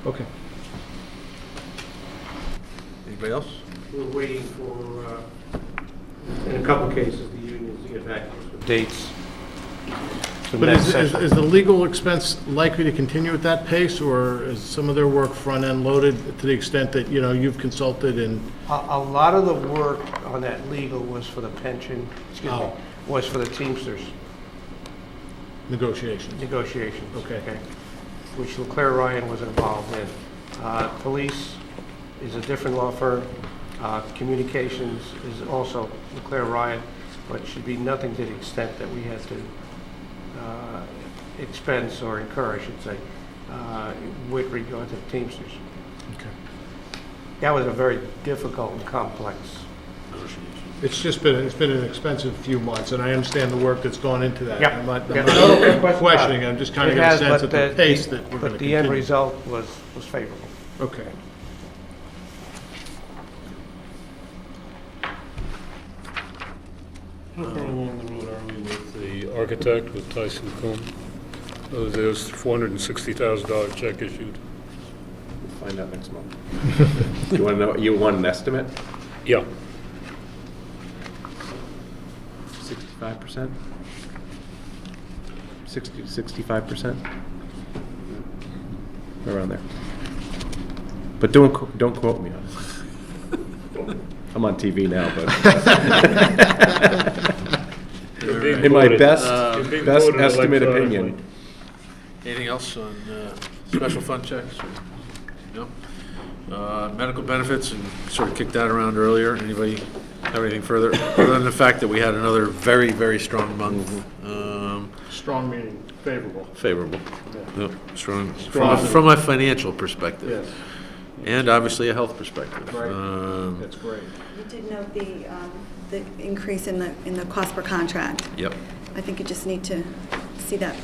[SPEAKER 4] Okay.
[SPEAKER 1] Anybody else?
[SPEAKER 14] We're waiting for, in a couple cases, the unions to get back to us with dates. for the
[SPEAKER 4] But
[SPEAKER 14] next
[SPEAKER 4] is
[SPEAKER 14] session.
[SPEAKER 4] the legal expense likely to continue at that pace, or is some of their work front-end loaded to the extent that, you know, you've consulted and,
[SPEAKER 14] A lot of the work on that legal was for the pension,
[SPEAKER 4] Oh.
[SPEAKER 14] was for the Teamsters
[SPEAKER 4] negotiations?
[SPEAKER 14] negotiations.
[SPEAKER 4] Okay.
[SPEAKER 14] Which Leclerc Ryan was involved in. Police is a different law firm. Communications is also Leclerc Ryan, but should be nothing to the extent that we had to expense or incur, I should say, with regard to the Teamsters.
[SPEAKER 4] Okay.
[SPEAKER 14] That was a very difficult and complex.
[SPEAKER 4] It's been an expensive few months, and I understand the work that's gone into that.
[SPEAKER 14] Yep.
[SPEAKER 4] I'm not
[SPEAKER 14] Yep. No question about
[SPEAKER 4] questioning,
[SPEAKER 14] it.
[SPEAKER 4] I'm just kind of
[SPEAKER 14] It
[SPEAKER 4] getting a
[SPEAKER 14] has,
[SPEAKER 4] sense
[SPEAKER 14] but
[SPEAKER 4] of the pace that we're going to
[SPEAKER 14] But the end
[SPEAKER 4] continue.
[SPEAKER 14] result was favorable.
[SPEAKER 4] Okay.
[SPEAKER 5] How far along the road are we with the architect, with Tyson Kuhn? Oh, there's $460,000 check issued.
[SPEAKER 8] We'll find out next month. You want to know, you want an estimate?
[SPEAKER 5] Yeah.
[SPEAKER 8] 65%? 65%? Around there. But don't quote me on it. I'm on TV now, but in my best
[SPEAKER 5] quoted
[SPEAKER 8] estimate
[SPEAKER 5] electronically.
[SPEAKER 8] opinion.
[SPEAKER 1] Anything else on special fund checks? No? Medical benefits, and sort of kicked that around earlier. Anybody have anything further? Other than the fact that we had another very, very strong month.
[SPEAKER 4] Strong meaning favorable.
[SPEAKER 1] Favorable. Yep, strong,
[SPEAKER 4] Strong.
[SPEAKER 1] from a financial perspective.
[SPEAKER 4] Yes.
[SPEAKER 1] And obviously a health perspective.
[SPEAKER 4] Right. That's great.
[SPEAKER 11] You did note the increase in the cost per contract.
[SPEAKER 1] Yep,
[SPEAKER 11] I think you just need to see that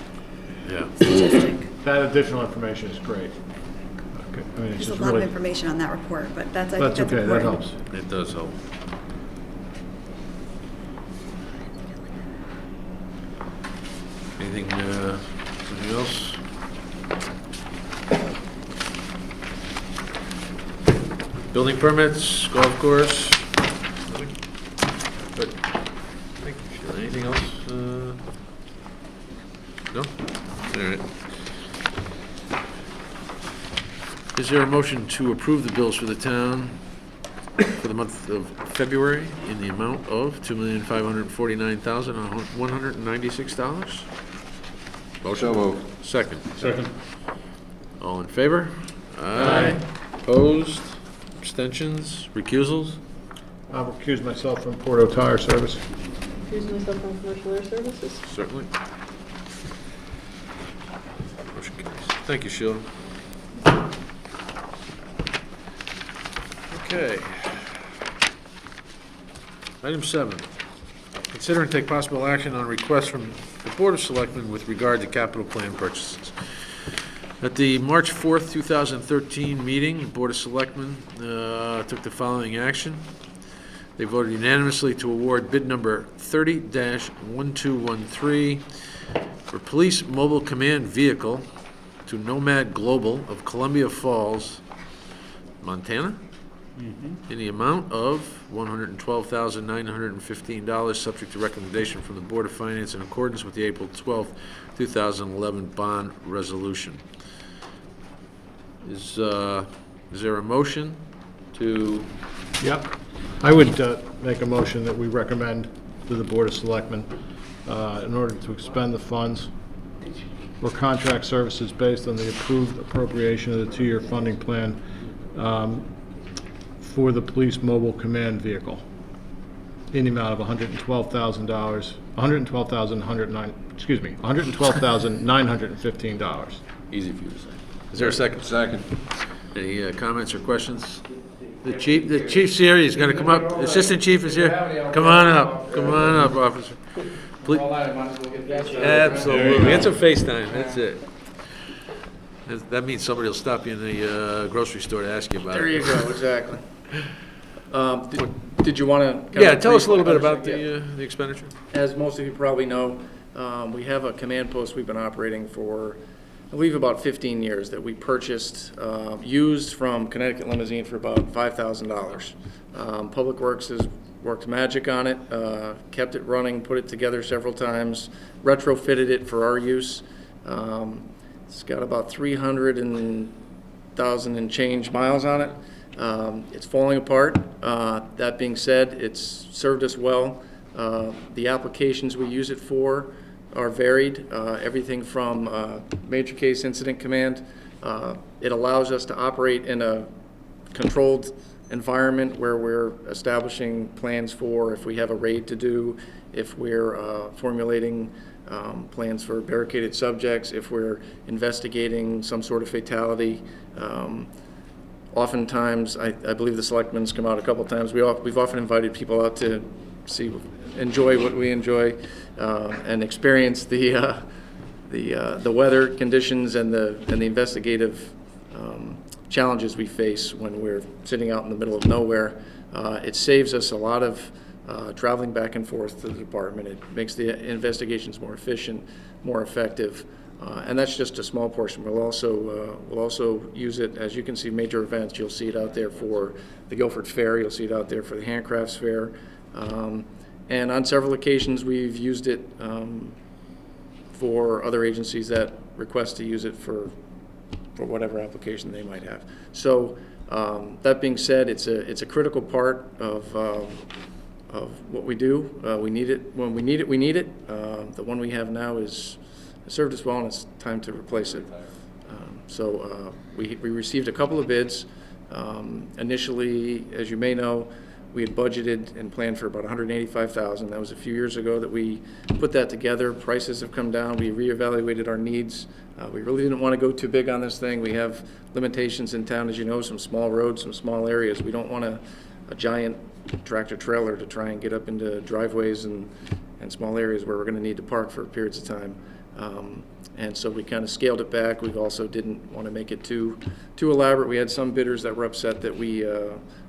[SPEAKER 1] yeah.
[SPEAKER 11] statistic.
[SPEAKER 4] That additional information is great. Okay. I mean, it's
[SPEAKER 11] There's a
[SPEAKER 4] just
[SPEAKER 11] lot of
[SPEAKER 4] really,
[SPEAKER 11] information on that report, but I think
[SPEAKER 4] that's
[SPEAKER 11] that's
[SPEAKER 4] okay, that
[SPEAKER 11] important.
[SPEAKER 4] helps.
[SPEAKER 1] It does help. Anything else? Building permits, golf course? Good. Thank you, Sheila. Anything else? No? All right. Is there a motion to approve the bills for the town for the month of February in the amount of $2,549,196? Motion.
[SPEAKER 6] So moved.
[SPEAKER 1] Second.
[SPEAKER 5] Second.
[SPEAKER 1] All in favor? Aye. Opposed? Abstentions? Recusals?
[SPEAKER 4] I'll recuse myself from Porto Tire Service.
[SPEAKER 10] Excuse myself from commercial air services.
[SPEAKER 1] Certainly. Motion carries. Thank you, Sheila. Okay. Item 7. Consider and take possible action on requests from the Board of Selectmen with regard to capital plan purchases. At the March 4th, 2013 meeting, the Board of Selectmen took the following action. They voted unanimously to award bid number 30-1213 for Police Mobile Command Vehicle to Nomad Global of Columbia Falls, Montana, in the amount of $112,915, subject to recommendation from the Board of Finance in accordance with the April 12th, 2011 bond resolution. Is there a motion to?
[SPEAKER 4] Yep. I would make a motion that we recommend to the Board of Selectmen in order to expend the funds for contract services based on the approved appropriation of the 2-year funding plan for the Police Mobile Command Vehicle in the amount of $112,915.
[SPEAKER 1] Easy for you to say. Is there a second?
[SPEAKER 6] Second.
[SPEAKER 1] Any comments or questions? The chief's here, he's gonna come up, Assistant Chief is here. Come on up, officer. Please. Absolutely, get some FaceTime, that's it. That means somebody will stop you in the grocery store to ask you about it.
[SPEAKER 15] There you go, exactly. Did you want to?
[SPEAKER 1] Yeah, tell us a little bit about the expenditure.
[SPEAKER 15] As most of you probably know, we have a command post we've been operating for, I believe, about 15 years that we purchased, used from Connecticut Limousine for about $5,000. Public Works has worked magic on it, kept it running, put it together several times, retrofitted it for our use. It's got about 300,000 and change miles on it. It's falling apart. That being said, it's served us well. The applications we use it for are varied, everything from major case incident command. It allows us to operate in a controlled environment where we're establishing plans for if we have a raid to do, if we're formulating plans for barricaded subjects, if we're investigating some sort of fatality. Oftentimes, I believe the selectmen's come out a couple times. We've often invited people out to enjoy what we enjoy, and experience the weather conditions and the investigative challenges we face when we're sitting out in the middle of nowhere. It saves us a lot of traveling back and forth to the department. It makes the investigations more efficient, more effective. And that's just a small portion. We'll also use it, as you can see, major events. You'll see it out there for the Guilford Fair. You'll see it out there for the Handcrafts Fair. And on several occasions, we've used it for other agencies that request to use it for whatever application they might have. So that being said, it's a critical part of what we do. We need it when we need it. We need it. The one we have now has served us well, and it's time to replace it. So we received a couple of bids. Initially, as you may know, we had budgeted and planned for about $185,000. That was a few years ago that we put that together. Prices have come down. We reevaluated our needs. We really didn't want to go too big on this thing. We have limitations in town, as you know, some small roads, some small areas. We don't want a giant tractor trailer to try and get up into driveways and small areas where we're going to need to park for periods of time. And so we kind of scaled it back. We also didn't want to make it too elaborate. We had some bidders that were upset that we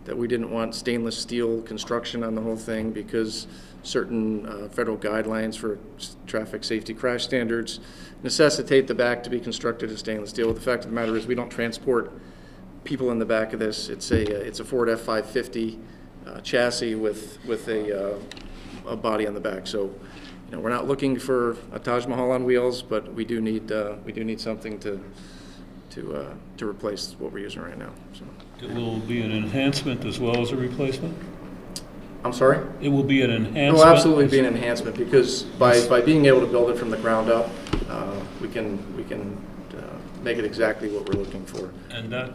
[SPEAKER 15] didn't want stainless steel construction on the whole thing because certain federal guidelines for traffic safety crash standards necessitate the back to be constructed as stainless steel. The fact of the matter is we don't transport people in the back of this. It's a Ford F-550 chassis with a body on the back. So, we're not looking for a Taj Mahal on wheels, but we do need something to replace what we're using right now. So.
[SPEAKER 9] It will be an enhancement as well as a replacement?
[SPEAKER 15] I'm sorry?
[SPEAKER 9] It will be an enhancement?
[SPEAKER 15] It will absolutely be an enhancement because by being able to build it from the ground up, we can make it exactly what we're looking for.
[SPEAKER 9] And that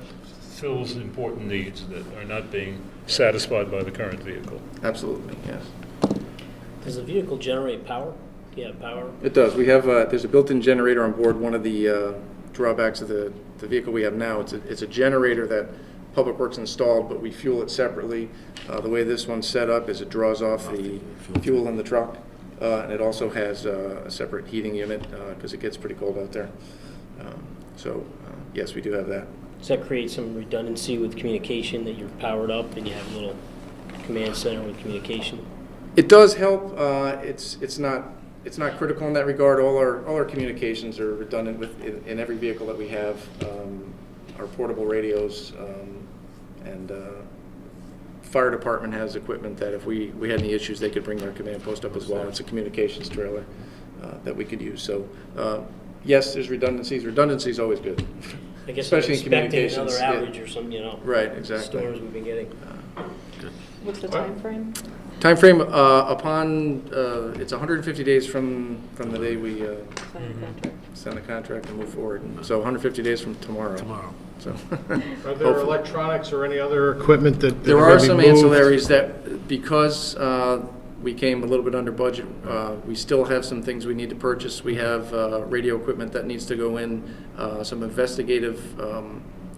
[SPEAKER 9] fills important needs that are not being satisfied by the current vehicle.
[SPEAKER 15] Absolutely, yes.
[SPEAKER 7] Does the vehicle generate power? Yeah, power.
[SPEAKER 15] It does. We have, there's a built-in generator on board. One of the drawbacks of the vehicle we have now, it's a generator that Public Works installed, but we fuel it separately. The way this one's set up is it draws off the fuel in the truck, and it also has a separate heating unit because it gets pretty cold out there. Yes, we do have that.
[SPEAKER 7] Does that create some redundancy with communication, that you're powered up and you have a little command center with communication?
[SPEAKER 15] It does help. It's not critical in that regard. All our communications are redundant in every vehicle that we have. Our portable radios, and fire department has equipment that if we had any issues, they could bring their command post up as well. It's a communications trailer that we could use. So yes, there's redundancies. Redundancy is always good.
[SPEAKER 7] I guess
[SPEAKER 15] especially in
[SPEAKER 7] expecting
[SPEAKER 15] communications.
[SPEAKER 7] another outage or something,
[SPEAKER 15] Right, exactly.
[SPEAKER 7] Storms we've been getting.
[SPEAKER 10] What's the time frame?
[SPEAKER 15] Time frame upon it's 150 days from the day we sign the contract and move forward. So 150 days from tomorrow. So
[SPEAKER 4] Are there electronics or any other equipment that
[SPEAKER 15] there
[SPEAKER 4] are
[SPEAKER 15] are
[SPEAKER 4] gonna be
[SPEAKER 15] some
[SPEAKER 4] moved?
[SPEAKER 15] ancillaries that, because we came a little bit under budget, we still have some things we need to purchase. We have radio equipment that needs to go in, some investigative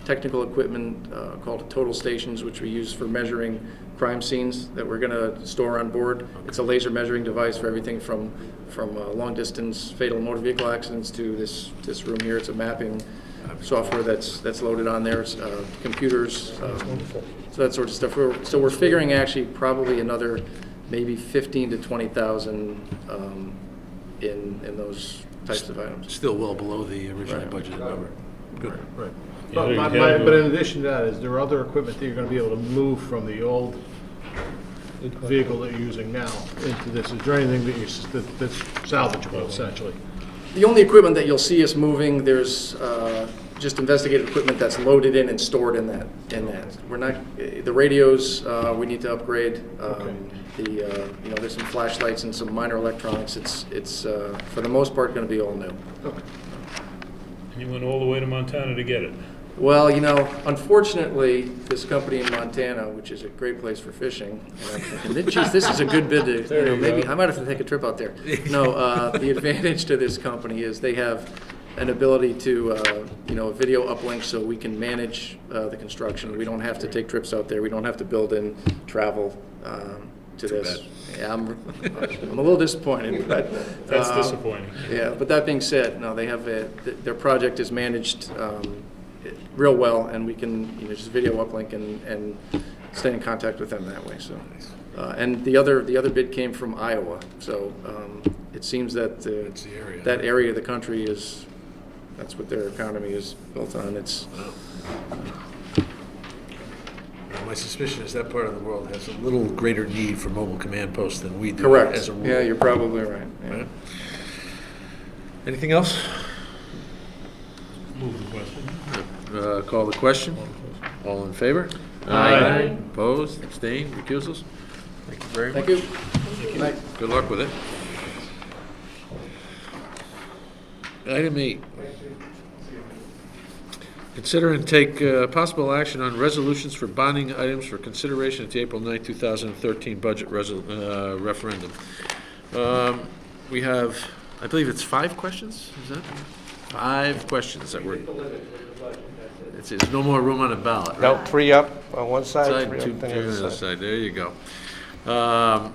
[SPEAKER 15] technical equipment called total stations, which we use for measuring crime scenes that we're going to store on board. It's a laser measuring device for everything from long distance fatal motor vehicle accidents to this room here. It's a mapping software that's loaded on there. It's computers, so that sort of stuff. So we're figuring actually probably another maybe 15 to 20,000 in those types of items.
[SPEAKER 1] Still well below the originally budgeted number. Good.
[SPEAKER 4] Right.
[SPEAKER 9] Yeah,
[SPEAKER 4] But in addition to that, is there other equipment that you're going to be able to move from the old vehicle that you're using now into this? Is there anything that's salvageable, essentially?
[SPEAKER 15] The only equipment that you'll see us moving, there's just investigative equipment that's loaded in and stored in that. We're not, the radios, we need to upgrade. There's some flashlights and some minor electronics. It's for the most part going to be all new.
[SPEAKER 9] And you went all the way to Montana to get it.
[SPEAKER 15] Well, unfortunately, this company in Montana, which is a great place for fishing, and I'm thinking, geez, this is a good bid to, maybe I might have to take a trip out there. No, the advantage to this company is they have an ability to, video uplink so we can manage the construction. We don't have to take trips out there. We don't have to build in travel to this. Yeah, I'm a little disappointed, but
[SPEAKER 9] That's disappointing.
[SPEAKER 15] Yeah, but that being said, no, they have their project is managed real well, and we can just video uplink and stay in contact with them that way. So, and the other bid came from Iowa, so it seems that that area of the country that's what their economy is built on. It's
[SPEAKER 1] My suspicion is that part of the world has a little greater need for mobile command posts than we do.
[SPEAKER 15] correct.
[SPEAKER 1] As a rule.
[SPEAKER 15] Yeah, you're probably right. Yeah.
[SPEAKER 1] Right. Anything else?
[SPEAKER 9] Move the question.
[SPEAKER 1] Call the question. All in favor?
[SPEAKER 15] Aye.
[SPEAKER 1] Opposed, abstained, recusals? Thank you very much.
[SPEAKER 15] Thank you.
[SPEAKER 1] Good luck with it. Item 8. Consider and take possible action on resolutions for bonding items for consideration at the April 9, 2013 budget referendum. We have, I believe it's 5 questions, is that? 5 questions that were, there's no more room on the ballot, right?
[SPEAKER 14] No, 3 up on one side, 3
[SPEAKER 1] Two
[SPEAKER 14] up on
[SPEAKER 1] on
[SPEAKER 14] the
[SPEAKER 1] the
[SPEAKER 14] other
[SPEAKER 1] other
[SPEAKER 14] side.
[SPEAKER 1] side, there you go. And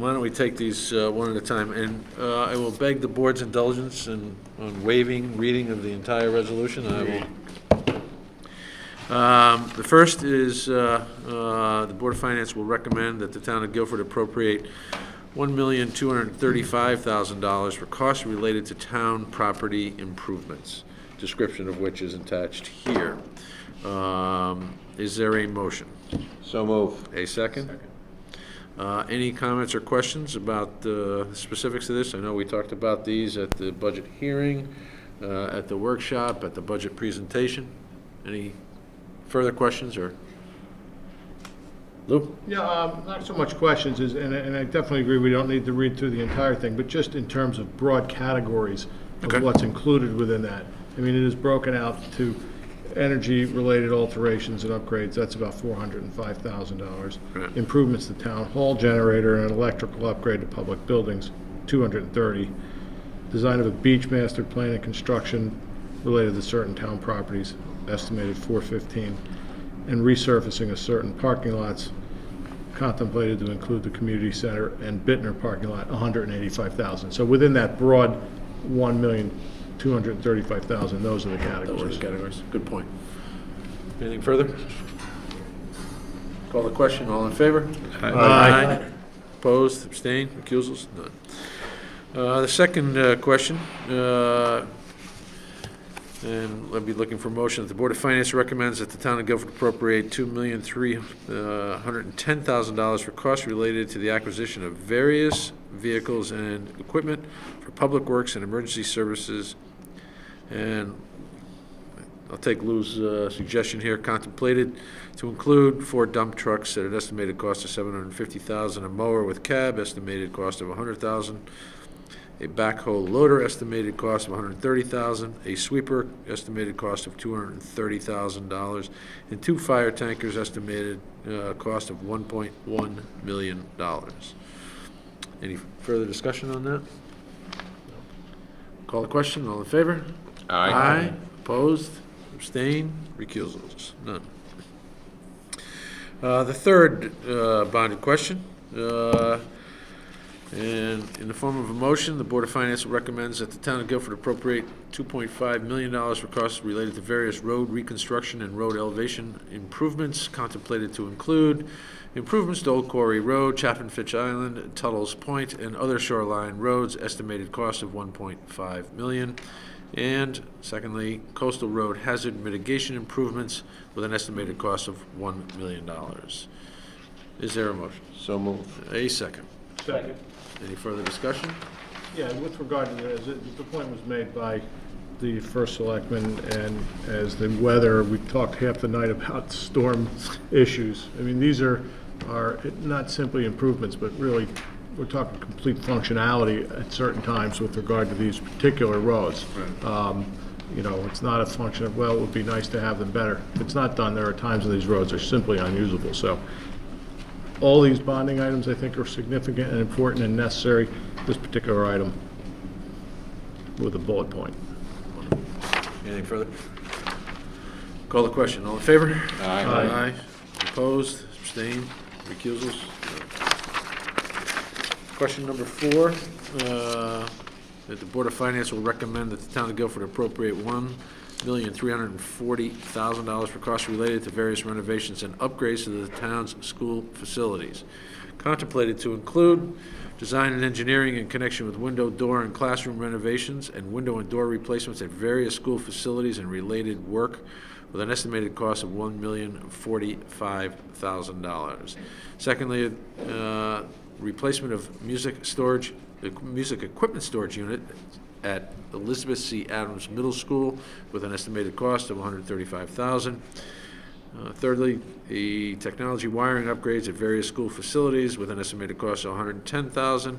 [SPEAKER 1] why don't we take these one at a time? And I will beg the board's indulgence on waiving reading of the entire resolution. I will. The first is the Board of Finance will recommend that the town of Guilford appropriate $1,235,000 for costs related to town property improvements, description of which is attached here. Is there a motion?
[SPEAKER 6] So move.
[SPEAKER 1] A second? Any comments or questions about the specifics of this? I know we talked about these at the budget hearing, at the workshop, at the budget presentation. Any further questions, or? Lou?
[SPEAKER 4] Yeah, not so much questions, and I definitely agree we don't need to read through the entire thing, but just in terms of broad categories of
[SPEAKER 1] Okay.
[SPEAKER 4] what's included within that. I mean, it is broken out to energy-related alterations and upgrades, that's about $405,000.
[SPEAKER 1] Right.
[SPEAKER 4] Improvements to town hall generator and electrical upgrade to public buildings, $230. Design of a beach master plan and construction related to certain town properties, estimated $415. And resurfacing of certain parking lots, contemplated to include the community center and Bittner parking lot, $185,000. So within that broad $1,235,000, those are the
[SPEAKER 1] Those are
[SPEAKER 4] categories.
[SPEAKER 1] the categories. Good point. Anything further? Call the question. All in favor?
[SPEAKER 4] Aye.
[SPEAKER 1] Opposed, abstained, recusals? None. The second question, and I'll be looking for motion that the Board of Finance recommends that the town of Guilford appropriate $2,310,000 for costs related to the acquisition of various vehicles and equipment for public works and emergency services. And I'll take Lou's suggestion here, contemplated to include 4 dump trucks at an estimated cost of $750,000, a mower with cab, estimated cost of $100,000, a backhoe loader, estimated cost of $130,000, a sweeper, estimated cost of $230,000, and 2 fire tankers, estimated cost of $1.1 million. Any further discussion on that? Call the question. All in favor? Aye. Opposed? Abstained? Recusals? None. The third bonded question, and in the form of a motion, the Board of Finance recommends that the town of Guilford appropriate $2.5 million for costs related to various road reconstruction and road elevation improvements, contemplated to include improvements to Old Quarry Road, Chapin Fitch Island, Tuttle's Point, and other shoreline roads, estimated cost of $1.5 million. And secondly, coastal road hazard mitigation improvements with an estimated cost of $1 million. Is there a motion?
[SPEAKER 6] So moved.
[SPEAKER 1] A second.
[SPEAKER 4] Second.
[SPEAKER 1] Any further discussion?
[SPEAKER 4] Yeah, with regard to the point was made by the first selectman, and as the weather, we talked half the night about storm issues. I mean, these are not simply improvements, but really, we're talking complete functionality at certain times with regard to these particular roads. You know, it's not a function of, well, it would be nice to have them better. If it's not done, there are times when these roads are simply unusable. So all these bonding items, I think, are significant and important and necessary. This particular item with a bullet point.
[SPEAKER 1] Anything further? Call the question. All in favor?
[SPEAKER 4] Aye.
[SPEAKER 1] Opposed? Abstained? Recusals? Question number 4, that the Board of Finance will recommend that the town of Guilford appropriate $1,340,000 for costs related to various renovations and upgrades to the town's school facilities. Contemplated to include design and engineering in connection with window, door, and classroom renovations and window and door replacements at various school facilities and related work with an estimated cost of $1,045,000. Secondly, replacement of music equipment storage unit at Elizabeth C. Adams Middle School with an estimated cost of $135,000. Thirdly, the technology wiring upgrades at various school facilities with an estimated cost of $110,000.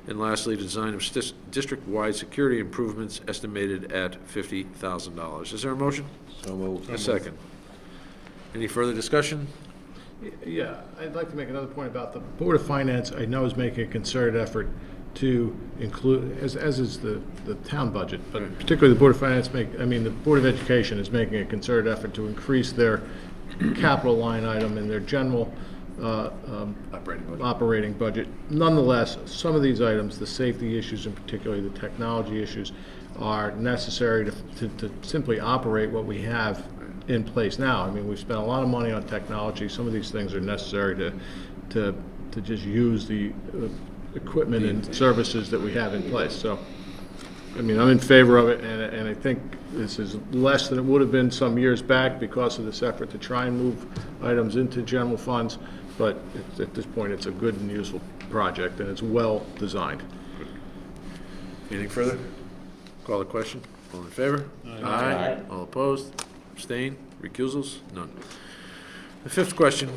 [SPEAKER 1] And lastly, design of district-wide security improvements estimated at $50,000. Is there a motion?
[SPEAKER 6] So moved.
[SPEAKER 1] A second. Any further discussion?
[SPEAKER 4] Yeah, I'd like to make another point about the Board of Finance. I know is making a concerted effort to include, as is the town budget, but particularly the Board of Finance the Board of Education is making a concerted effort to increase their capital line item in their general operating budget. Nonetheless, some of these items, the safety issues and particularly the technology issues, are necessary to simply operate what we have in place now. I mean, we've spent a lot of money on technology. Some of these things are necessary to just use the equipment and services that we have in place. So, I mean, I'm in favor of it, and I think this is less than it would have been some years back because of this effort to try and move items into general funds, but at this point, it's a good and useful project, and it's well designed.
[SPEAKER 1] Anything further? Call the question. All in favor? Aye. All opposed? Abstained? Recusals? None. The fifth question,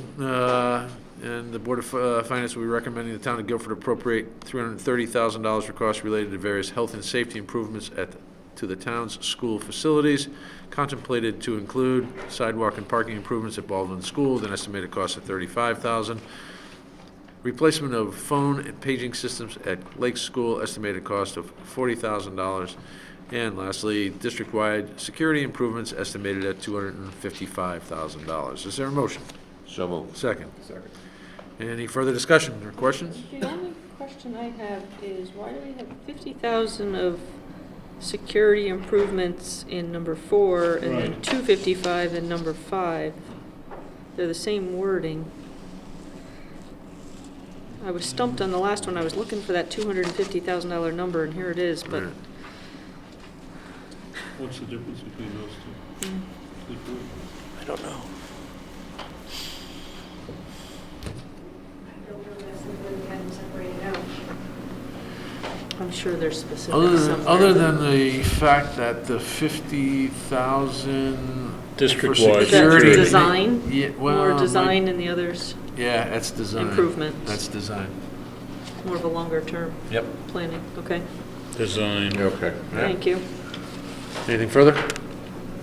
[SPEAKER 1] and the Board of Finance will be recommending the town of Guilford appropriate $330,000 for costs related to various health and safety improvements at to the town's school facilities, contemplated to include sidewalk and parking improvements at Baldwin School with an estimated cost of $35,000. Replacement of phone and paging systems at Lake School, estimated cost of $40,000. And lastly, district-wide security improvements estimated at $255,000. Is there a motion?
[SPEAKER 6] So moved.
[SPEAKER 1] Second. Second. Any further discussion or questions?
[SPEAKER 10] The only question I have is, why do we have 50,000 of security improvements in number 4 and then 255 in number 5? They're the same wording. I was stumped on the last one. I was looking for that $250,000 number, and here it is, but
[SPEAKER 1] Right.
[SPEAKER 9] What's the difference between those two?
[SPEAKER 14] I don't know.
[SPEAKER 13] I don't know, that's when we had them separated out.
[SPEAKER 10] I'm sure there's specifics
[SPEAKER 1] Other
[SPEAKER 10] somewhere.
[SPEAKER 1] than the fact that the 50,000
[SPEAKER 5] District-wide.
[SPEAKER 1] for
[SPEAKER 10] Is that for
[SPEAKER 1] security-
[SPEAKER 10] design?
[SPEAKER 1] Yeah,
[SPEAKER 10] More
[SPEAKER 1] well,
[SPEAKER 10] design and the others,
[SPEAKER 1] yeah, that's design.
[SPEAKER 10] Improvements.
[SPEAKER 1] That's design.
[SPEAKER 10] more of a longer term
[SPEAKER 1] Yep.
[SPEAKER 10] planning, okay?
[SPEAKER 5] Design.
[SPEAKER 1] Okay.
[SPEAKER 10] Thank you.
[SPEAKER 1] Anything further?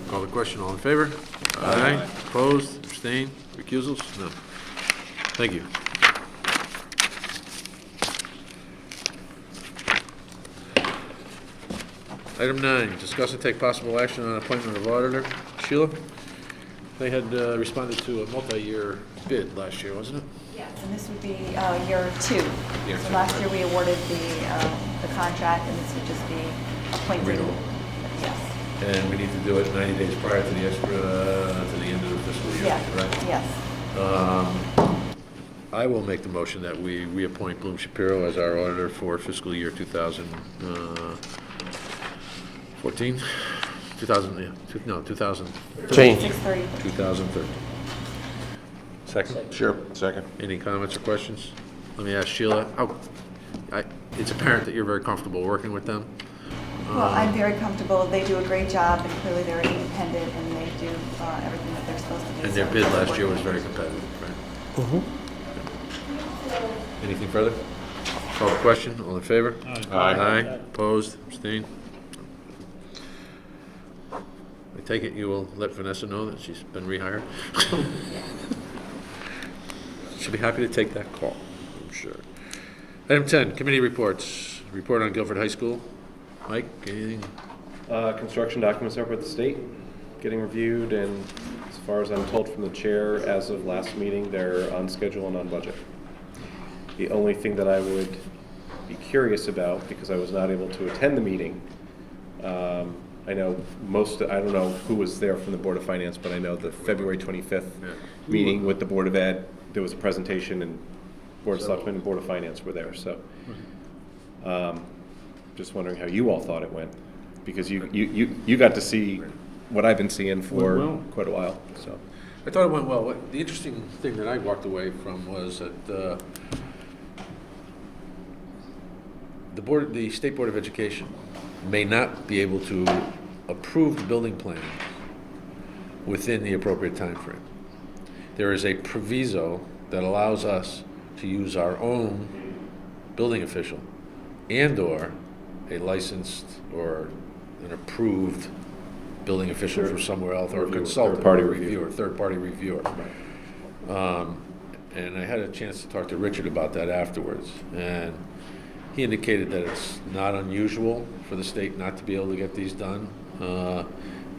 [SPEAKER 1] Call the question, all in favor? Aye. Opposed, abstained, recusals? None. Thank you. Item 9, discuss and take possible action on appointment of auditor. Sheila? They had responded to a multi-year bid last year, wasn't it?
[SPEAKER 11] Yes, and this would be year 2.
[SPEAKER 1] Year
[SPEAKER 11] So
[SPEAKER 1] two.
[SPEAKER 11] last year we awarded the contract, and this would just be appointed.
[SPEAKER 1] Renewal.
[SPEAKER 11] Yes.
[SPEAKER 1] And we need to do it 90 days prior to the to the end of the fiscal year,
[SPEAKER 11] Yeah,
[SPEAKER 1] right?
[SPEAKER 11] yes.
[SPEAKER 1] I will make the motion that we reappoint Bloom Shapiro as our auditor for fiscal year 2014? 2000, yeah, 2013.
[SPEAKER 11] 6:30.
[SPEAKER 1] 2013. Second?
[SPEAKER 6] Sure, second.
[SPEAKER 1] Any comments or questions? Let me ask Sheila, it's apparent that you're very comfortable working with them.
[SPEAKER 11] Well, I'm very comfortable. They do a great job, and clearly they're independent, and they do everything that they're supposed to do.
[SPEAKER 1] And their
[SPEAKER 11] so
[SPEAKER 1] bid
[SPEAKER 11] we're
[SPEAKER 1] last year was
[SPEAKER 11] working.
[SPEAKER 1] very competitive, right? Anything further? Call the question, all in favor?
[SPEAKER 6] Aye.
[SPEAKER 1] Aye, opposed, abstained? I take it you will let Vanessa know that she's been rehired? She'll be happy to take that call, I'm sure. Item 10, committee reports. Report on Guilford High School. Mike, anything?
[SPEAKER 8] Construction documents are with the state, getting reviewed, and as far as I'm told from the chair, as of last meeting, they're on schedule and on budget. The only thing that I would be curious about, because I was not able to attend the meeting, I know I don't know who was there from the Board of Finance, but I know the February 25th meeting with the Board of Ed, there was a presentation, and Board of Selectmen and Board of Finance were there, so. Just wondering how you all thought it went, because you got to see what I've been seeing for quite a while, so.
[SPEAKER 1] I thought it went well. The interesting thing that I walked away from was that the State Board of Education may not be able to approve the building plan within the appropriate time frame. There is a proviso that allows us to use our own building official and/or a licensed or an approved building official from somewhere else, or a consultant,
[SPEAKER 8] Third-party
[SPEAKER 1] or a
[SPEAKER 8] reviewer.
[SPEAKER 1] third-party reviewer. And I had a chance to talk to Richard about that afterwards, and he indicated that it's not unusual for the state not to be able to get these done,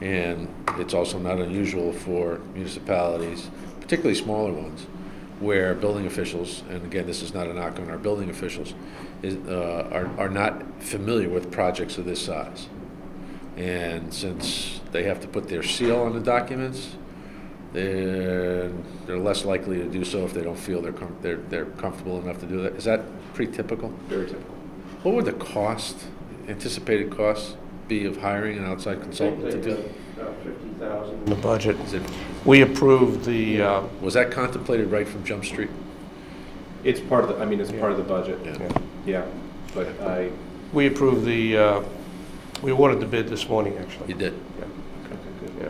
[SPEAKER 1] and it's also not unusual for municipalities, particularly smaller ones, where building officials, and again, this is not a knock on our building officials, are not familiar with projects of this size. And since they have to put their seal on the documents, they're less likely to do so if they don't feel they're comfortable enough to do that. Is that pretty typical?
[SPEAKER 8] Very typical.
[SPEAKER 1] What would the anticipated cost be of hiring an outside consultant to do?
[SPEAKER 14] About 50,000 in the budget.
[SPEAKER 1] Is it,
[SPEAKER 14] We approved the,
[SPEAKER 1] was that contemplated right from Jump Street?
[SPEAKER 8] It's part of the, it's part of the budget.
[SPEAKER 1] Yeah.
[SPEAKER 8] Yeah, but
[SPEAKER 14] we approved we awarded the bid this morning, actually.
[SPEAKER 1] You did?
[SPEAKER 14] Yeah. Yeah.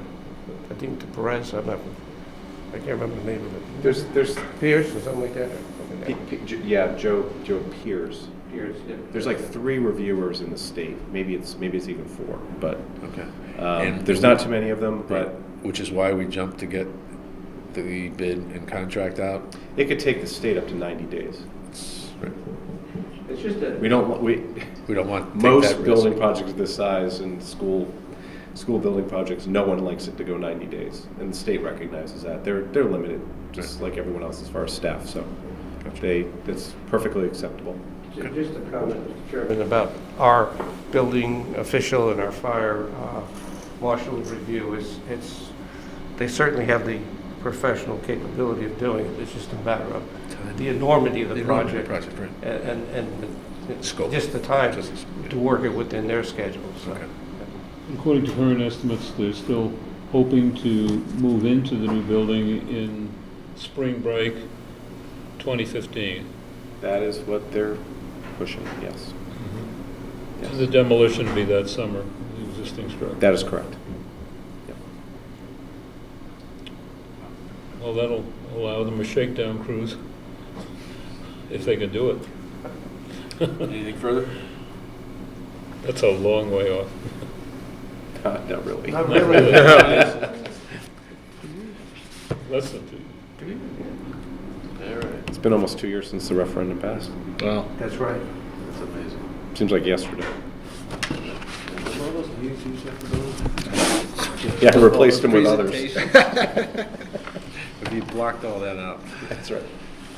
[SPEAKER 14] I think to Perez, I can't remember the name of it.
[SPEAKER 8] there's
[SPEAKER 14] Pierce or something like that.
[SPEAKER 8] yeah, Joe Piers.
[SPEAKER 14] Here it's different.
[SPEAKER 8] There's like 3 reviewers in the state, maybe it's even 4, but
[SPEAKER 1] Okay.
[SPEAKER 8] there's not too many of them, but
[SPEAKER 1] Which is why we jumped to get the bid and contract out.
[SPEAKER 8] it could take the state up to 90 days.
[SPEAKER 14] It's just that.
[SPEAKER 1] We don't want to take that
[SPEAKER 8] Most
[SPEAKER 1] risk.
[SPEAKER 8] building projects of this size and school building projects, no one likes it to go 90 days, and the state recognizes that. They're limited, just like everyone else as far as staff, so it's perfectly acceptable.
[SPEAKER 14] Just a comment, Mr. Chairman, about our building official and our fire marshal review they certainly have the professional capability of doing it. It's just a matter of the enormity of the project.
[SPEAKER 1] Right.
[SPEAKER 14] And
[SPEAKER 1] Scope.
[SPEAKER 14] just the time to work it within their schedules. So.
[SPEAKER 1] Okay.
[SPEAKER 9] According to current estimates, they're still hoping to move into the new building in spring break 2015.
[SPEAKER 8] That is what they're pushing, yes.
[SPEAKER 9] And the demolition will be that summer, the existing structure.
[SPEAKER 8] That is correct.
[SPEAKER 9] Well, that'll allow them a shakedown cruise, if they can do it.
[SPEAKER 1] Anything further?
[SPEAKER 9] That's a long way off.
[SPEAKER 8] Not really.
[SPEAKER 14] Not really.
[SPEAKER 9] Less than 2.
[SPEAKER 1] All right.
[SPEAKER 8] It's been almost 2 years since the referendum passed.
[SPEAKER 1] Well,
[SPEAKER 14] That's right.
[SPEAKER 1] that's amazing.
[SPEAKER 8] Seems like yesterday.
[SPEAKER 1] What all those views you have to go?
[SPEAKER 8] Yeah, I replaced them with others.
[SPEAKER 1] If you blocked all that out.
[SPEAKER 8] That's right.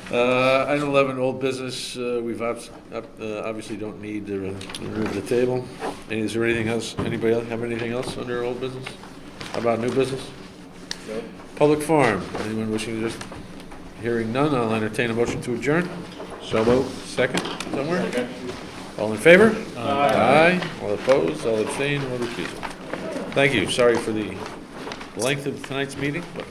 [SPEAKER 1] Item 11, old business, we've obviously don't need to remove the table. And is there anything else, anybody else have anything else under old business? How about new business?
[SPEAKER 15] Nope.
[SPEAKER 1] Public forum, anyone wishing to just, hearing none, I'll entertain a motion to adjourn.
[SPEAKER 8] So moved.
[SPEAKER 1] Second, somewhere? All in favor? Aye. All opposed, all abstained, all recusal. Thank you, sorry for the length of tonight's meeting, but